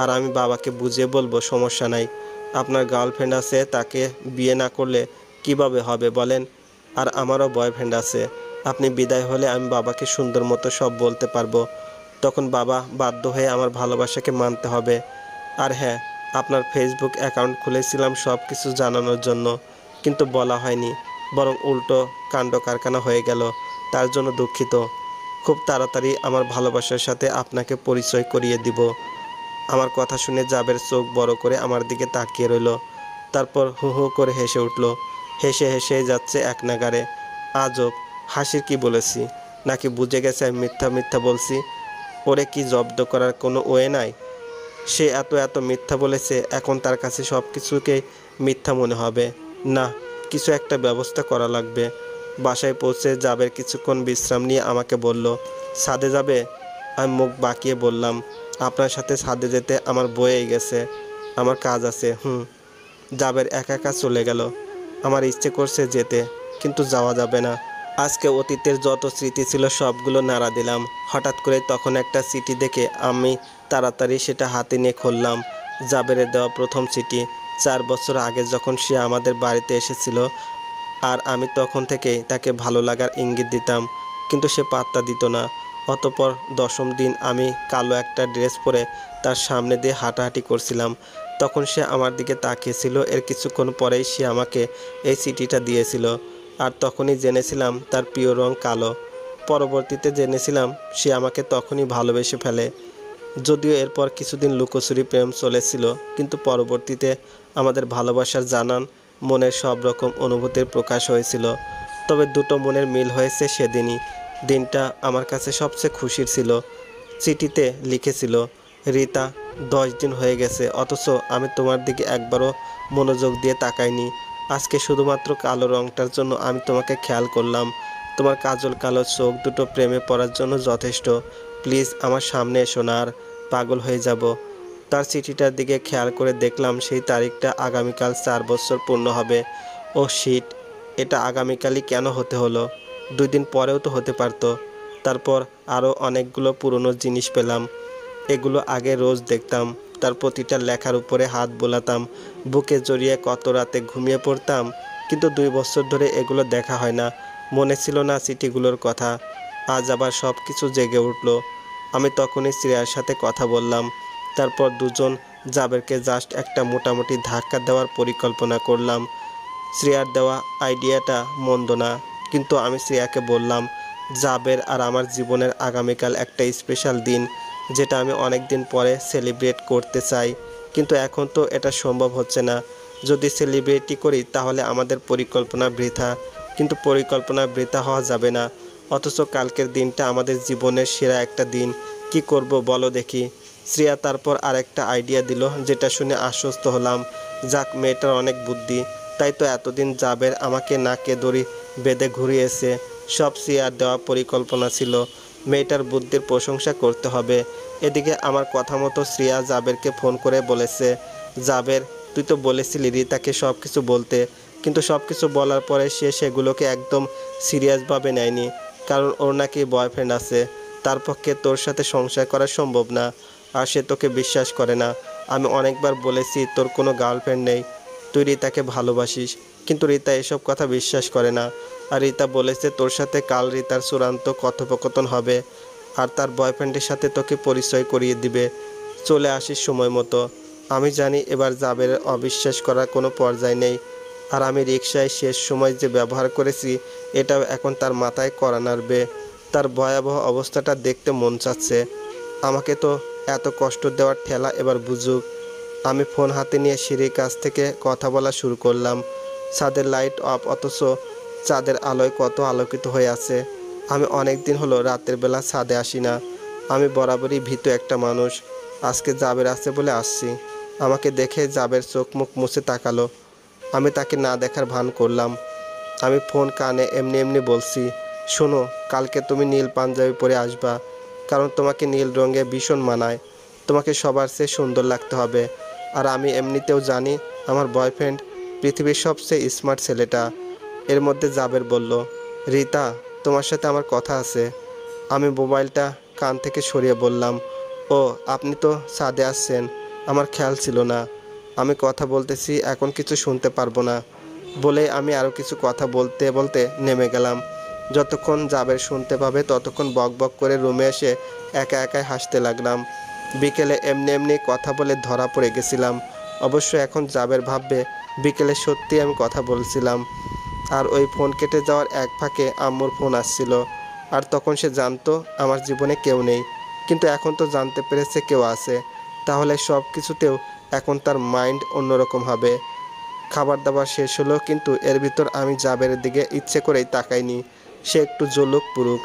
আর আমি বাবাকে বুঝিয়ে বলবো, সমস্যা নাই, আপনার গার্লফ্রেন্ড আছে, তাকে বিয়ে না করলে কিভাবে হবে বলেন? আর আমারও বয়ফ্রেন্ড আছে, আপনি বিদায় হলে আমি বাবাকে সুন্দর মতো সব বলতে পারবো। তখন বাবা বাধ্য হয়ে আমার ভালোবাসাকে মানতে হবে। আর হ্যাঁ, আপনার ফেসবুক অ্যাকাউন্ট খুলেছিলাম সব কিছু জানানোর জন্য, কিন্তু বলা হয়নি, বরং উল্টো কাণ্ড কারখানা হয়ে গেল, তার জন্য দুঃখিত। খুব তাড়াতাড়ি আমার ভালোবাসার সাথে আপনাকে পরিচয় করিয়ে দিব। আমার কথা শুনে জাবের চোখ বড় করে আমার দিকে তাকিয়ে রইল, তারপর হু হু করে হেসে উঠল। হেসে হেসে যাচ্ছে এক নাগারে। আজব, হাসির কি বলেছি, নাকি বুঝে গেছে আমি মিথ্যা মিথ্যা বলছি? ওরে কি জব্দ করার কোনো ওয়ে নাই? সে এত এত মিথ্যা বলেছে, এখন তার কাছে সব কিছুকেই মিথ্যা মনে হবে। না, কিছু একটা ব্যবস্থা করা লাগবে। বাসায় পৌঁছে জাবের কিছুক্ষণ বিশ্রাম নিয়ে আমাকে বলল, ছাদে যাবে? আমি মুখ বাঁকিয়ে বললাম, আপনার সাথে ছাদে যেতে আমার বয়েই গেছে, আমার কাজ আছে। জাবের একা একা চলে গেল। আমার ইচ্ছে করছে যেতে, কিন্তু যাওয়া যাবে না। আজকে অতীতের যত স্মৃতি ছিল সবগুলো নাড়া দিলাম। হঠাৎ করে তখন একটা চিঠি দেখে আমি তাড়াতাড়ি সেটা হাতে নিয়ে খুললাম। জাবেরের দেওয়া প্রথম চিঠি। 4 বছর আগে যখন সে আমাদের বাড়িতে এসেছিল, আর আমি তখন থেকেই তাকে ভালো লাগার ইঙ্গিত দিতাম, কিন্তু সে পাত্তা দিত না। অতঃপর 10ম দিন আমি কালো একটা ড্রেস পরে তার সামনে দিয়ে হাঁটাহাঁটি করছিলাম, তখন সে আমার দিকে তাকিয়েছিল। এর কিছুক্ষণ পরেই সে আমাকে এই চিঠিটা দিয়েছিল, আর তখনই জেনেছিলাম তার প্রিয় রং কালো। পরবর্তীতে জেনেছিলাম সে আমাকে তখনই ভালোবেসে ফেলে। যদিও এরপর কিছুদিন লুকোচুরি প্রেম চলেছিল, কিন্তু পরবর্তীতে আমাদের ভালোবাসার জানান মনের সব রকম অনুভূতির প্রকাশ হয়েছিল। তবে দুটো মনের মিল হয়েছে সেদিনই। দিনটা আমার কাছে সবচেয়ে খুশির ছিল। চিঠিতে লিখেছিল, রিতা, 10 দিন হয়ে গেছে, অথচ আমি তোমার দিকে একবারও মনোযোগ দিয়ে তাকাইনি। আজকে শুধুমাত্র কালো রংটার জন্য আমি তোমাকে খেয়াল করলাম। তোমার কাজল কালো চোখ দুটো প্রেমে পড়ার জন্য যথেষ্ট। প্লিজ আমার সামনে এসো না, আর পাগল হয়ে যাব। তার চিঠিটার দিকে খেয়াল করে দেখলাম সেই তারিখটা আগামীকাল 4 বছর পূর্ণ হবে। ও শিট, এটা আগামীকালই কেন হতে হলো? 2 দিন পরেও তো হতে পারতো। তারপর আরও অনেকগুলো পুরনো জিনিস পেলাম। এগুলো আগে রোজ দেখতাম, তার প্রতিটা লেখার উপরে হাত বোলাতাম, বুকে জড়িয়ে কত রাতে ঘুমিয়ে পড়তাম। কিন্তু 2 বছর ধরে এগুলো দেখা হয় না, মনে ছিল না চিঠিগুলোর কথা। আজ আবার সব কিছু জেগে উঠল। আমি তখনই শ্রেয়ার সাথে কথা বললাম। তারপর দুজন জাবেরকে জাস্ট একটা মোটামুটি ধাক্কা দেওয়ার পরিকল্পনা করলাম। শ্রেয়ার দেওয়া আইডিয়াটা মন্দ না, কিন্তু আমি শ্রেয়াকে বললাম, জাবের আর আমার জীবনের আগামীকাল একটা স্পেশাল দিন, যেটা আমি অনেক দিন পরে সেলিব্রেট করতে চাই। কিন্তু এখন তো এটা সম্ভব হচ্ছে না। যদি সেলিব্রেটই করি তাহলে আমাদের পরিকল্পনা বৃথা। কিন্তু পরিকল্পনা বৃথা হওয়া যাবে না। অথচ কালকের দিনটা আমাদের জীবনের সেরা একটা দিন। কি করব বলো দেখি? শ্রেয়া তারপর আরেকটা আইডিয়া দিল, যেটা শুনে আশ্বস্ত হলাম। যাক, মেয়েটার অনেক বুদ্ধি, তাই তো এতদিন জাবের আমাকে নাকে দড়ি বেঁধে ঘুরিয়েছে। সব শ্রেয়ার দেওয়া পরিকল্পনা ছিল। মেয়েটার বুদ্ধির প্রশংসা করতে হবে। এদিকে আমার কথা মতো শ্রেয়া জাবেরকে ফোন করে বলেছে, জাবের, তুই তো বলেছিলি রিতাকে সব কিছু বলতে, কিন্তু সব কিছু বলার পরে সে সেগুলোকে একদম সিরিয়াসভাবে নেয়নি, কারণ ওর নাকি বয়ফ্রেন্ড আছে। তার পক্ষে তোর সাথে সংসার করা সম্ভব না, আর সে তোকে বিশ্বাস করে না। আমি অনেকবার বলেছি তোর কোনো গার্লফ্রেন্ড নেই, তুই রিতাকে ভালোবাসিস, কিন্তু রিতা এসব কথা বিশ্বাস করে না। আর রিতা বলেছে তোর সাথে কাল রিতার চূড়ান্ত কথোপকথন হবে, আর তার বয়ফ্রেন্ডের সাথে তোকে পরিচয় করিয়ে দিবে। চলে আসিস সময় মতো। আমি জানি এবার জাবের অবিশ্বাস করার কোনো পর্যায় নেই, আর আমি রিকশায় শেষ সময় যে ব্যবহার করেছি এটাও এখন তার মাথায় কড়া নাড়বে। তার ভয়াবহ অবস্থাটা দেখতে মন চাচ্ছে। আমাকে তো এত কষ্ট দেওয়ার ঠেলা এবার বুঝুক। আমি ফোন হাতে নিয়ে সিঁড়ির কাছ থেকে কথা বলা শুরু করলাম। ছাদের লাইট অফ, অথচ চাঁদের আলোয় কত আলোকিত হয়ে আছে। আমি অনেক দিন হলো রাতের বেলা ছাদে আসি না। আমি বরাবরই ভীতু একটা মানুষ। আজকে জাবের আছে বলে আসছি। আমাকে দেখে জাবের চোখ মুখ মুছে তাকালো। আমি তাকে না দেখার ভান করলাম। আমি ফোন কানে এমনি এমনি বলছি, শোনো, কালকে তুমি নীল পাঞ্জাবি পরে আসবা, কারণ তোমাকে নীল রঙে ভীষণ মানায়। তোমাকে সবার চেয়ে সুন্দর লাগতে হবে। আর আমি এমনিতেও জানি আমার বয়ফ্রেন্ড পৃথিবীর সবচেয়ে স্মার্ট ছেলেটা। এর মধ্যে জাবের বলল, রিতা, তোমার সাথে আমার কথা আছে। আমি মোবাইলটা কান থেকে সরিয়ে বললাম, ও আপনি তো ছাদে আসছেন, আমার খেয়াল ছিল না। আমি কথা বলতেছি, এখন কিছু শুনতে পারবো না বলে আমি আরও কিছু কথা বলতে বলতে নেমে গেলাম। যতক্ষণ জাবের শুনতে পাবে ততক্ষণ বক বক করে রুমে এসে একা একাই হাসতে লাগলাম। বিকেলে এমনি এমনি কথা বলে ধরা পড়ে গেছিলাম। অবশ্য এখন জাবের ভাববে বিকেলে সত্যি আমি কথা বলছিলাম। আর ওই ফোন কেটে যাওয়ার এক ফাঁকে আম্মুর ফোন আসছিল। আর তখন সে জানতো আমার জীবনে কেউ নেই, কিন্তু এখন তো জানতে পেরেছে কেউ আছে। তাহলে সব কিছুতেও এখন তার মাইন্ড অন্যরকম হবে। খাবার দাবার শেষ হলো, কিন্তু এর ভিতর আমি জাবের দিকে ইচ্ছে করেই তাকাইনি। সে একটু জলুক পুরুক।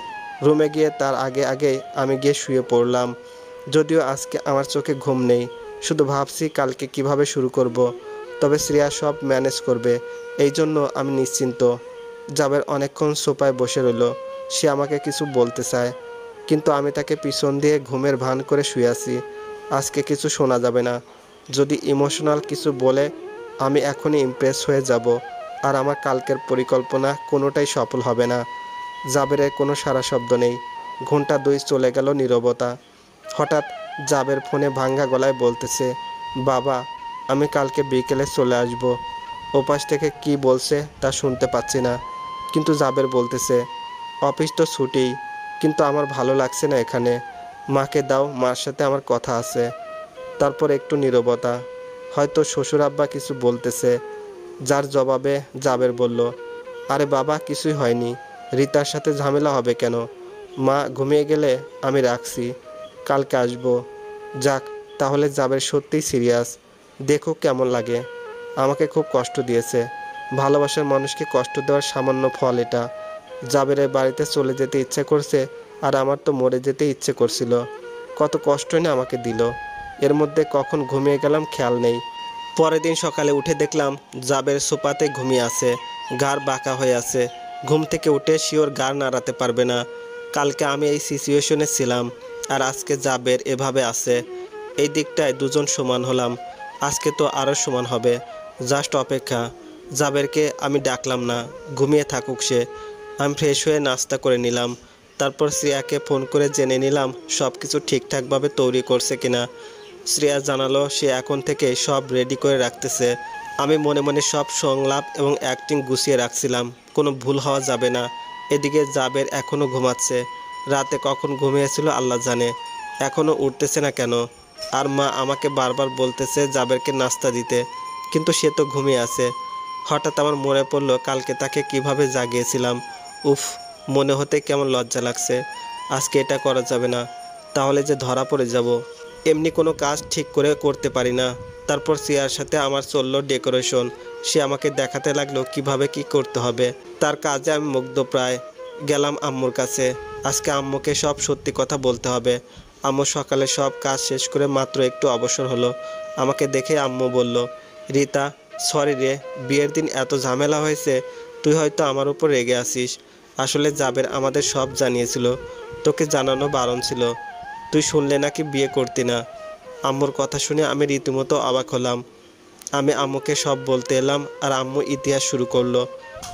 রুমে গিয়ে তার আগেই আমি গিয়ে শুয়ে পড়লাম। যদিও আজকে আমার চোখে ঘুম নেই, শুধু ভাবছি কালকে কিভাবে শুরু করব। তবে শ্রেয়া সব ম্যানেজ করবে, এই জন্য আমি নিশ্চিন্ত। জাবের অনেকক্ষণ সোফায় বসে রইল। সে আমাকে কিছু বলতে চায়, কিন্তু আমি তাকে পিছন দিয়ে ঘুমের ভান করে শুয়ে আছি। আজকে কিছু শোনা যাবে না। যদি ইমোশনাল কিছু বলে আমি এখনই ইমপ্রেস হয়ে যাব, আর আমার কালকের পরিকল্পনা কোনোটাই সফল হবে না। জাবেরের কোনো সারা শব্দ নেই। ঘন্টা 2 চলে গেল নীরবতা। হঠাৎ জাবের ফোনে ভাঙ্গা গলায় বলতেছে, বাবা, আমি কালকে বিকেলে চলে আসব। ওপাশ থেকে কি বলছে তা শুনতে পাচ্ছি না, কিন্তু জাবের বলতেছে, অফিস তো ছুটি, কিন্তু আমার ভালো লাগছে না এখানে। মাকে দাও, মার সাথে আমার কথা আছে। তারপর একটু নীরবতা। হয়তো শ্বশুর আব্বা কিছু বলতেছে, যার জবাবে জাবের বলল, আরে বাবা, কিছুই হয়নি। রিতার সাথে ঝামেলা হবে কেন? মা ঘুমিয়ে গেলে আমি রাখছি, কালকে আসবো। যাক, তাহলে জাবের সত্যিই সিরিয়াস। দেখো কেমন লাগে। আমাকে খুব কষ্ট দিয়েছে। ভালোবাসার মানুষকে কষ্ট দেওয়ার সামান্য ফল এটা। জাবেরের বাড়িতে চলে যেতে ইচ্ছে করছে, আর আমার তো মরে যেতে ইচ্ছে করছিল। কত কষ্টই না আমাকে দিল। এর মধ্যে কখন ঘুমিয়ে গেলাম খেয়াল নেই। পরের দিন সকালে উঠে দেখলাম জাবের সোফাতে ঘুমিয়ে আছে, ঘাড় বাঁকা হয়ে আছে। ঘুম থেকে উঠে শিওর ঘাড় নাড়াতে পারবে না। কালকে আমি এই সিচুয়েশনে ছিলাম, আর আজকে জাবের এভাবে আছে। এই দিকটায় দুজন সমান হলাম, আজকে তো আরও সমান হবে। জাস্ট অপেক্ষা। জাবেরকে আমি ডাকলাম না, ঘুমিয়ে থাকুক সে। আমি ফ্রেশ হয়ে নাস্তা করে নিলাম। তারপর শ্রেয়াকে ফোন করে জেনে নিলাম সব কিছু ঠিকঠাকভাবে তৈরি করছে কিনা। শ্রেয়া জানালো সে এখন থেকে সব রেডি করে রাখতেছে। আমি মনে মনে সব সংলাপ এবং অ্যাক্টিং গুছিয়ে রাখছিলাম, কোনো ভুল হওয়া যাবে না। এদিকে জাবের এখনও ঘুমাচ্ছে। রাতে কখন ঘুমিয়েছিল আল্লাহ জানে, এখনও উঠতেছে না কেন। আর মা আমাকে বারবার বলতেছে জাবেরকে নাস্তা দিতে, কিন্তু সে তো ঘুমিয়ে আছে। হঠাৎ আমার মনে পড়ল কালকে তাকে কিভাবে জাগিয়েছিলাম। উফ, মনে হতে কেমন লজ্জা লাগছে। আজকে এটা করা যাবে না, তাহলে যে ধরা পড়ে যাব। এমনি কোনো কাজ ঠিক করে করতে পারি না। তারপর শ্রেয়ার সাথে আমার চললো ডেকোরেশন। সে আমাকে দেখাতে লাগলো কিভাবে কি করতে হবে। তার কাজে আমি মুগ্ধ প্রায়। গেলাম আম্মুর কাছে। আজকে আম্মুকে সব সত্যি কথা বলতে হবে। আম্মু সকালে সব কাজ শেষ করে মাত্র একটু অবসর হলো। আমাকে দেখে আম্মু বলল, রিতা, সরি রে, বিয়ের দিন এত ঝামেলা হয়েছে, তুই হয়তো আমার উপর রেগে আসিস। আসলে জাবের আমাদের সব জানিয়েছিল, তোকে জানানো বারণ ছিল। তুই শুনলে নাকি বিয়ে করতি না। আম্মুর কথা শুনে আমি রীতিমতো অবাক হলাম। আমি আম্মুকে সব বলতে এলাম, আর আম্মু ইতিহাস শুরু করলো।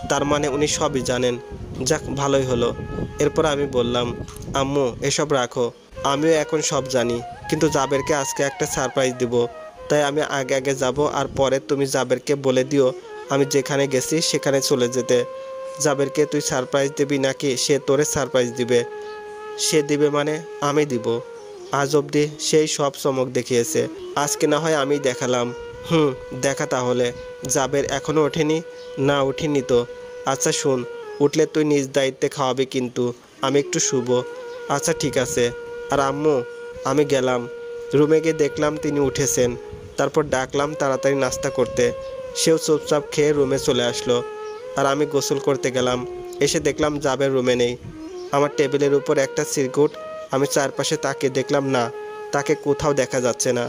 তার মানে উনি সবই জানেন। যাক, ভালোই হলো। এরপর আমি বললাম, আম্মু এসব রাখো, আমিও এখন সব জানি, কিন্তু জাবেরকে আজকে একটা সারপ্রাইজ দিব। তাই আমি আগে আগে যাব, আর পরে তুমি জাবেরকে বলে দিও আমি যেখানে গেছি সেখানে চলে যেতে। জাবেরকে তুই সারপ্রাইজ দিবি নাকি সে তোরে সারপ্রাইজ দিবে? সে দিবে মানে আমি দিব। আজ অবধি সেই সব চমক দেখিয়েছে, আজকে না হয় আমি দেখালাম। দেখা তাহলে। জাবের এখনও ওঠেনি? না, উঠিনি তো। আচ্ছা শোন, উঠলে তুই নিজ দায়িত্বে খাওয়াবি, কিন্তু আমি একটু শুব। আচ্ছা ঠিক আছে। আর আম্মু, আমি গেলাম। রুমে গিয়ে দেখলাম তিনি উঠেছেন। তারপর ডাকলাম তাড়াতাড়ি নাস্তা করতে। সেও চুপচাপ খেয়ে রুমে চলে আসলো। আর আমি গোসল করতে গেলাম। এসে দেখলাম জাবের রুমে নেই। আমার টেবিলের উপর একটা চিরকুট। আমি চারপাশে তাকিয়ে দেখলাম না, তাকে কোথাও দেখা যাচ্ছে না।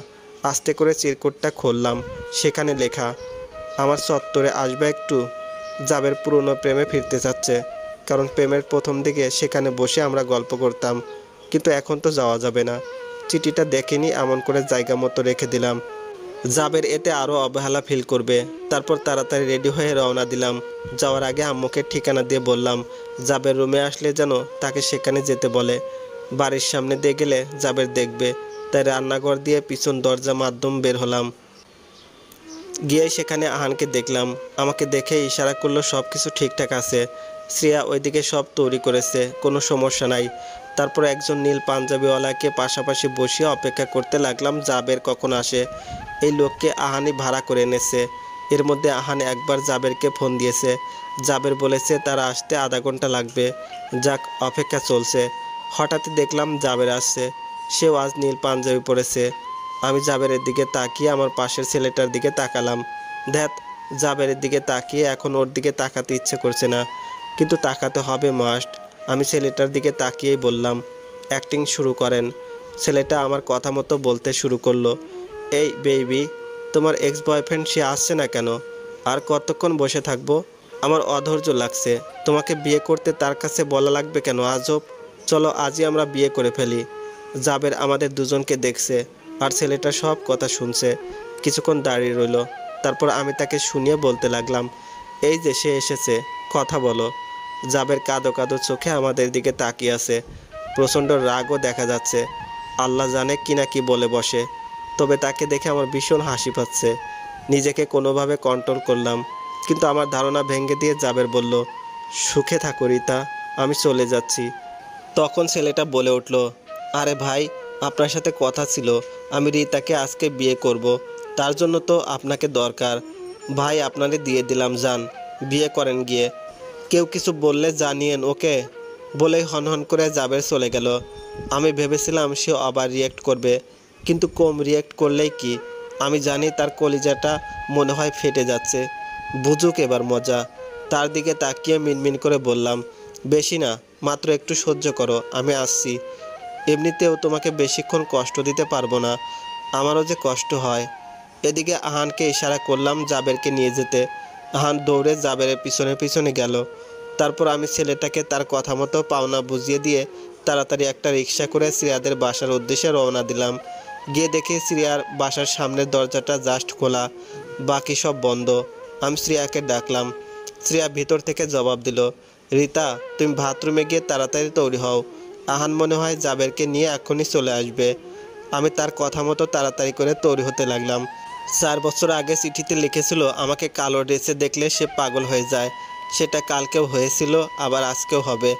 আস্তে করে চিরকুটটা খুললাম। সেখানে লেখা, আমার চত্বরে আসবে একটু। জাবের পুরনো প্রেমে ফিরতে চাচ্ছে, কারণ প্রেমের প্রথম দিকে সেখানে বসে আমরা গল্প করতাম, কিন্তু এখন তো যাওয়া যাবে না। চিঠিটা দেখেনি এমন করে জায়গা মতো রেখে দিলাম। জাবের এতে আরও অবহেলা ফিল করবে। তারপর তাড়াতাড়ি রেডি হয়ে রওনা দিলাম। যাওয়ার আগে আম্মুকে ঠিকানা দিয়ে বললাম জাবের রুমে আসলে যেন তাকে সেখানে যেতে বলে। বাড়ির সামনে দিয়ে গেলে জাবের দেখবে, তাই রান্নাঘর দিয়ে পিছন দরজা মাধ্যম বের হলাম। গিয়ে সেখানে আহানকে দেখলাম। আমাকে দেখে ইশারা করলো সব কিছু ঠিকঠাক আছে। শ্রেয়া ওইদিকে সব তৈরি করেছে, কোনো সমস্যা নাই। তারপর একজন নীল পাঞ্জাবিওয়ালাকে পাশাপাশি বসিয়ে অপেক্ষা করতে লাগলাম জাবের কখন আসে। এই লোককে আহানি ভাড়া করে এনেছে। এর মধ্যে আহান একবার জাবেরকে ফোন দিয়েছে। জাবের বলেছে তারা আসতে আধা ঘন্টা লাগবে। যাক, অপেক্ষা চলছে। হঠাৎই দেখলাম জাবের আসছে। সেও আজ নীল পাঞ্জাবি পরেছে। আমি জাবেরের দিকে তাকিয়ে আমার পাশের ছেলেটার দিকে তাকালাম। ধ্যাত, জাবেরের দিকে তাকিয়ে এখন ওর দিকে তাকাতে ইচ্ছে করছে না, কিন্তু তাকাতে হবে মাস্ট। আমি ছেলেটার দিকে তাকিয়েই বললাম, অ্যাক্টিং শুরু করেন। ছেলেটা আমার কথা মতো বলতে শুরু করলো, এই বেবি, তোমার এক্স বয়ফ্রেন্ড সে আসছে না কেন? আর কতক্ষণ বসে থাকবো? আমার অধৈর্য লাগছে। তোমাকে বিয়ে করতে তার কাছে বলা লাগবে কেন? আজব। চলো আজই আমরা বিয়ে করে ফেলি। জাবের আমাদের দুজনকে দেখছে, আর ছেলেটা সব কথা শুনছে। কিছুক্ষণ দাঁড়িয়ে রইল। তারপর আমি তাকে শুনিয়ে বলতে লাগলাম, এই যে সে এসেছে, কথা বলো। জাবের কাঁদো কাঁদো চোখে আমাদের দিকে তাকিয়ে আছে। প্রচণ্ড রাগও দেখা যাচ্ছে। আল্লাহ জানে কি না কি বলে বসে। তবে তাকে দেখে আমার ভীষণ হাসি পাচ্ছে। নিজেকে কোনোভাবে কন্ট্রোল করলাম, কিন্তু আমার ধারণা ভেঙে দিয়ে জাবের বলল, সুখে থাকো রিতা, আমি চলে যাচ্ছি। তখন ছেলেটা বলে উঠল, আরে ভাই, আপনার সাথে কথা ছিল, আমি রিতাকে আজকে বিয়ে করব। তার জন্য তো আপনাকে দরকার। ভাই, আপনারে দিয়ে দিলাম, যান বিয়ে করেন গিয়ে। কেউ কিছু বললে জানিয়েন, ওকে? বলেই হনহন করে জাবের চলে গেল। আমি ভেবেছিলাম সে আবার রিয়েক্ট করবে, কিন্তু কম রিয়েক্ট করলেই কি। আমি জানি তার কলিজাটা মনে হয় ফেটে যাচ্ছে। বুঝুক এবার মজা। তার দিকে তাকিয়ে মিনমিন করে বললাম, বেশি না, মাত্র একটু সহ্য করো, আমি আসছি। এমনিতেও তোমাকে বেশিক্ষণ কষ্ট দিতে পারবো না, আমারও যে কষ্ট হয়। এদিকে আহানকে ইশারা করলাম জাবেরকে নিয়ে যেতে। আহান দৌড়ে জাবেরের পিছনে পিছনে গেল। তারপর আমি ছেলেটাকে তার কথা মতো পাওনা বুঝিয়ে দিয়ে তাড়াতাড়ি একটা রিক্সা করে শ্রেয়াদের বাসার উদ্দেশ্যে রওনা দিলাম। গিয়ে দেখি শ্রেয়ার বাসার সামনের দরজাটা জাস্ট খোলা, বাকি সব বন্ধ। আমি শ্রেয়াকে ডাকলাম। শ্রেয়া ভিতর থেকে জবাব দিল, রিতা, তুমি বাথরুমে গিয়ে তাড়াতাড়ি তৈরি হও। আহান মনে হয় জাবেরকে নিয়ে এখনই চলে আসবে। আমি তার কথা মতো তাড়াতাড়ি করে তৈরি হতে লাগলাম। 4 বছর আগে চিঠিতে লিখেছিল আমাকে কালো ড্রেসে দেখলে সে পাগল হয়ে যায়। সেটা কালকেও হয়েছিল, আবার আজকেও হবে।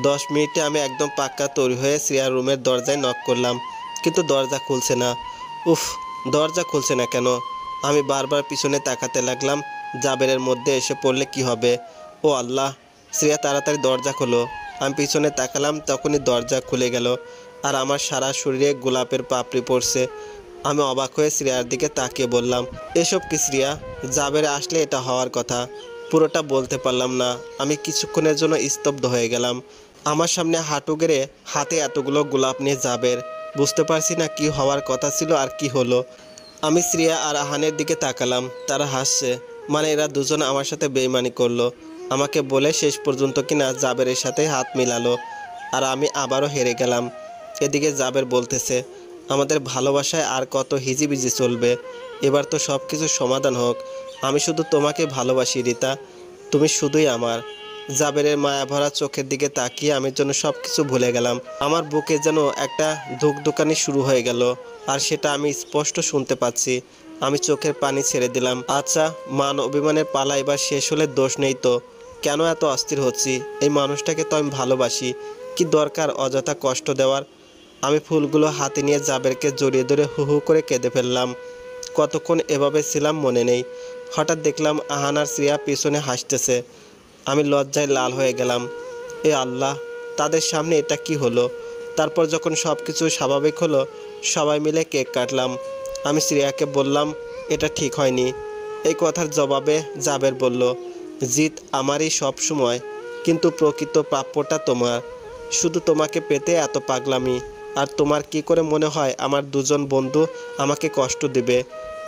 10 মিনিটে আমি একদম পাক্কা তৈরি হয়ে শ্রেয়ার রুমের দরজায় নক করলাম, কিন্তু দরজা খুলছে না। উফ, দরজা খুলছে না কেন? আমি বারবার পিছনে তাকাতে লাগলাম, জাবেরের মধ্যে এসে পড়লে কি হবে। ও আল্লাহ! শ্রেয়া, তাড়াতাড়ি দরজা খোলো। আমি পিছনে তাকালাম, তখনই দরজা খুলে গেল, আর আমার সারা শরীরে গোলাপের পাপড়ি পড়ছে। আমি অবাক হয়ে শ্রেয়ার দিকে তাকিয়ে বললাম, এসব কি শ্রেয়া? জাবের আসলে এটা হওয়ার কথা। পুরোটা বলতে পারলাম না। আমি কিছুক্ষণের জন্য স্তব্ধ হয়ে গেলাম। আমার সামনে হাঁটু গেড়ে হাতে এতগুলো গোলাপ নিয়ে জাবের। বুঝতে পারছি না কি হওয়ার কথা ছিল আর কি হলো। আমি শ্রেয়া আর আহানের দিকে তাকালাম। তারা হাসছে, মানে এরা দুজন আমার সাথে বেইমানি করলো। আমাকে বলে শেষ পর্যন্ত কিনা জাবেরের সাথে হাত মিলালো, আর আমি আবারও হেরে গেলাম। এদিকে জাবের বলতেছে, আমাদের ভালোবাসায় আর কত হিজিবিজি চলবে? এবার তো সব কিছুর সমাধান হোক। আমি শুধু তোমাকে ভালোবাসি রিতা, তুমি শুধুই আমার। জাবেরের মায়াভরা চোখের দিকে তাকিয়ে আমি যেন সব কিছু ভুলে গেলাম। আমার বুকে যেন একটা ধুকধুকানি শুরু হয়ে গেল, আর সেটা আমি স্পষ্ট শুনতে পাচ্ছি। আমি চোখের পানি ছেড়ে দিলাম। আচ্ছা, মান অভিমানের পালা এবার শেষ হলে দোষ নেই তো? কেন এত অস্থির হচ্ছি? এই মানুষটাকে তো আমি ভালোবাসি, কি দরকার অযথা কষ্ট দেওয়ার? আমি ফুলগুলো হাতে নিয়ে জাবেরকে জড়িয়ে ধরে হু হু করে কেঁদে ফেললাম। কতক্ষণ এভাবে ছিলাম মনে নেই। হঠাৎ দেখলাম আহান আর শ্রেয়া পিছনে হাসতেছে। আমি লজ্জায় লাল হয়ে গেলাম। এ আল্লাহ, তাদের সামনে এটা কি হলো? তারপর যখন সব কিছু স্বাভাবিক হলো, সবাই মিলে কেক কাটলাম। আমি শ্রেয়াকে বললাম, এটা ঠিক হয়নি। এই কথার জবাবে জাবের বলল, জিত আমারই সব সময়, কিন্তু প্রকৃত প্রাপ্যটা তোমার। শুধু তোমাকে পেতে এত পাগলামি। আর তোমার কি করে মনে হয় আমার দুজন বন্ধু আমাকে কষ্ট দেবে?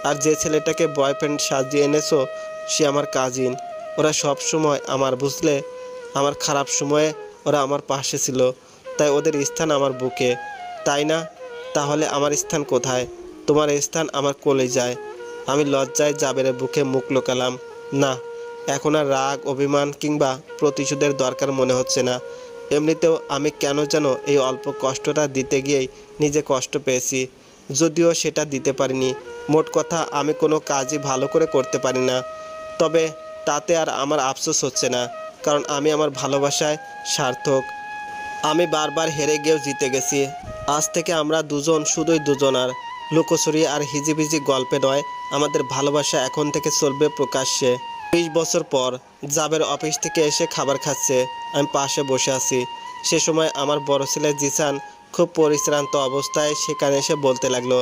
আর যে ছেলেটাকে বয়ফ্রেন্ড সাজিয়ে এনেছো সে আমার কাজিন। ওরা সব সময় আমার, বুঝলে? আমার খারাপ সময়ে ওরা আমার পাশে ছিল, তাই ওদের স্থান আমার বুকে, তাই না? তাহলে আমার স্থান কোথায়? তোমার স্থান আমার কলিজায়। আমি লজ্জায় জাবেরের বুকে মুখ লুকালাম। না, এখন আর রাগ, অভিমান কিংবা প্রতিশোধের দরকার মনে হচ্ছে না। এমনিতেও আমি কেন যেন এই অল্প কষ্টটা দিতে গিয়েই নিজে কষ্ট পেয়েছি, যদিও সেটা দিতে পারিনি। মোট কথা, আমি কোনো কাজই ভালো করে করতে পারি না। তবে তাতে আর আমার আফসোস হচ্ছে না, কারণ আমি আমার ভালোবাসায় সার্থক। আমি বারবার হেরে গিয়েও জিতে গেছি। আজ থেকে আমরা দুজন, শুধুই দুজন, আর লুকোচুরি আর হিজিবিজি গল্পে নয়। আমাদের ভালোবাসা এখন থেকে চলবে প্রকাশ্যে। 20 বছর পর জাবের অফিস থেকে এসে খাবার খাচ্ছে। আমি পাশে বসে আছি। সে সময় আমার বড় ছেলে জিসান খুব পরিশ্রান্ত অবস্থায় সেখানে এসে বলতে লাগলো,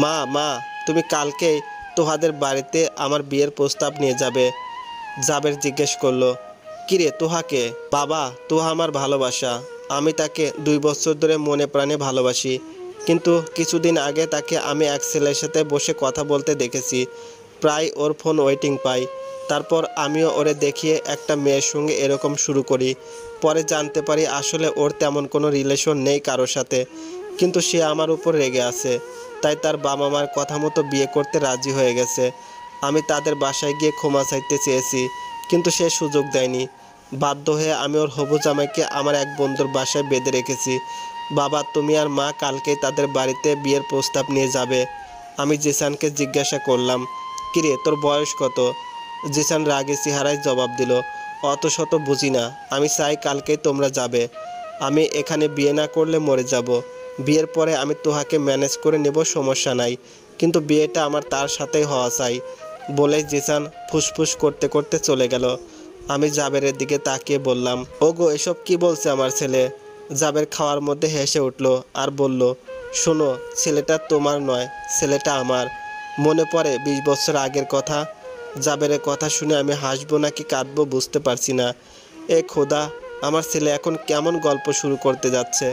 মা মা তুমি কালকেই তোহাদের বাড়িতে আমার বিয়ের প্রস্তাব নিয়ে যাবে। জাবের জিজ্ঞেস করলো, কিরে তোহাকে? বাবা, তোহা আমার ভালোবাসা। আমি তাকে 2 বছর ধরে মনে প্রাণে ভালোবাসি, কিন্তু কিছুদিন আগে তাকে আমি এক ছেলের সাথে বসে কথা বলতে দেখেছি। প্রায় ওর ফোন ওয়েটিং পাই। তারপর আমিও ওরে দেখিয়ে একটা মেয়ের সঙ্গে এরকম শুরু করি। পরে জানতে পারি আসলে ওর তেমন কোনো রিলেশন নেই কারোর সাথে, কিন্তু সে আমার উপর রেগে আছে। তাই তার বাবা মার কথা মতো বিয়ে করতে রাজি হয়ে গেছে। আমি তাদের বাসায় গিয়ে ক্ষমা চাইতে চেয়েছি, কিন্তু সে সুযোগ দেয়নি। বাধ্য হয়ে আমি ওর হবু জামাইকে আমার এক বন্ধুর বাসায় বেঁধে রেখেছি। বাবা, তুমি আর মা কালকেই তাদের বাড়িতে বিয়ের প্রস্তাব নিয়ে যাবে। আমি জিসানকে জিজ্ঞাসা করলাম, কিরে তোর বয়স কত? জিসান রাগে চেহারায় জবাব দিল, অত শত বুঝি না, আমি চাই কালকেই তোমরা যাবে। আমি এখানে বিয়ে না করলে মরে যাব। বিয়ের পরে আমি তোহাকে ম্যানেজ করে নেব, সমস্যা নাই, কিন্তু বিয়েটা আমার তার সাথেই হওয়া চাই। বলে জিসান ফুসফুস করতে করতে চলে গেল। আমি জাবেরের দিকে তাকিয়ে বললাম, ওগো এসব কি বলছে আমার ছেলে? জাবের খাওয়ার মধ্যে হেসে উঠল আর বলল, শোনো, ছেলেটা তোমার নয়, ছেলেটা আমার। মনে পড়ে 20 বছর আগের কথা। জাবেরের কথা শুনে আমি হাসবো নাকি কাঁদবো বুঝতে পারছি না। এ খোদা, আমার ছেলে এখন কেমন গল্প শুরু করতে যাচ্ছে।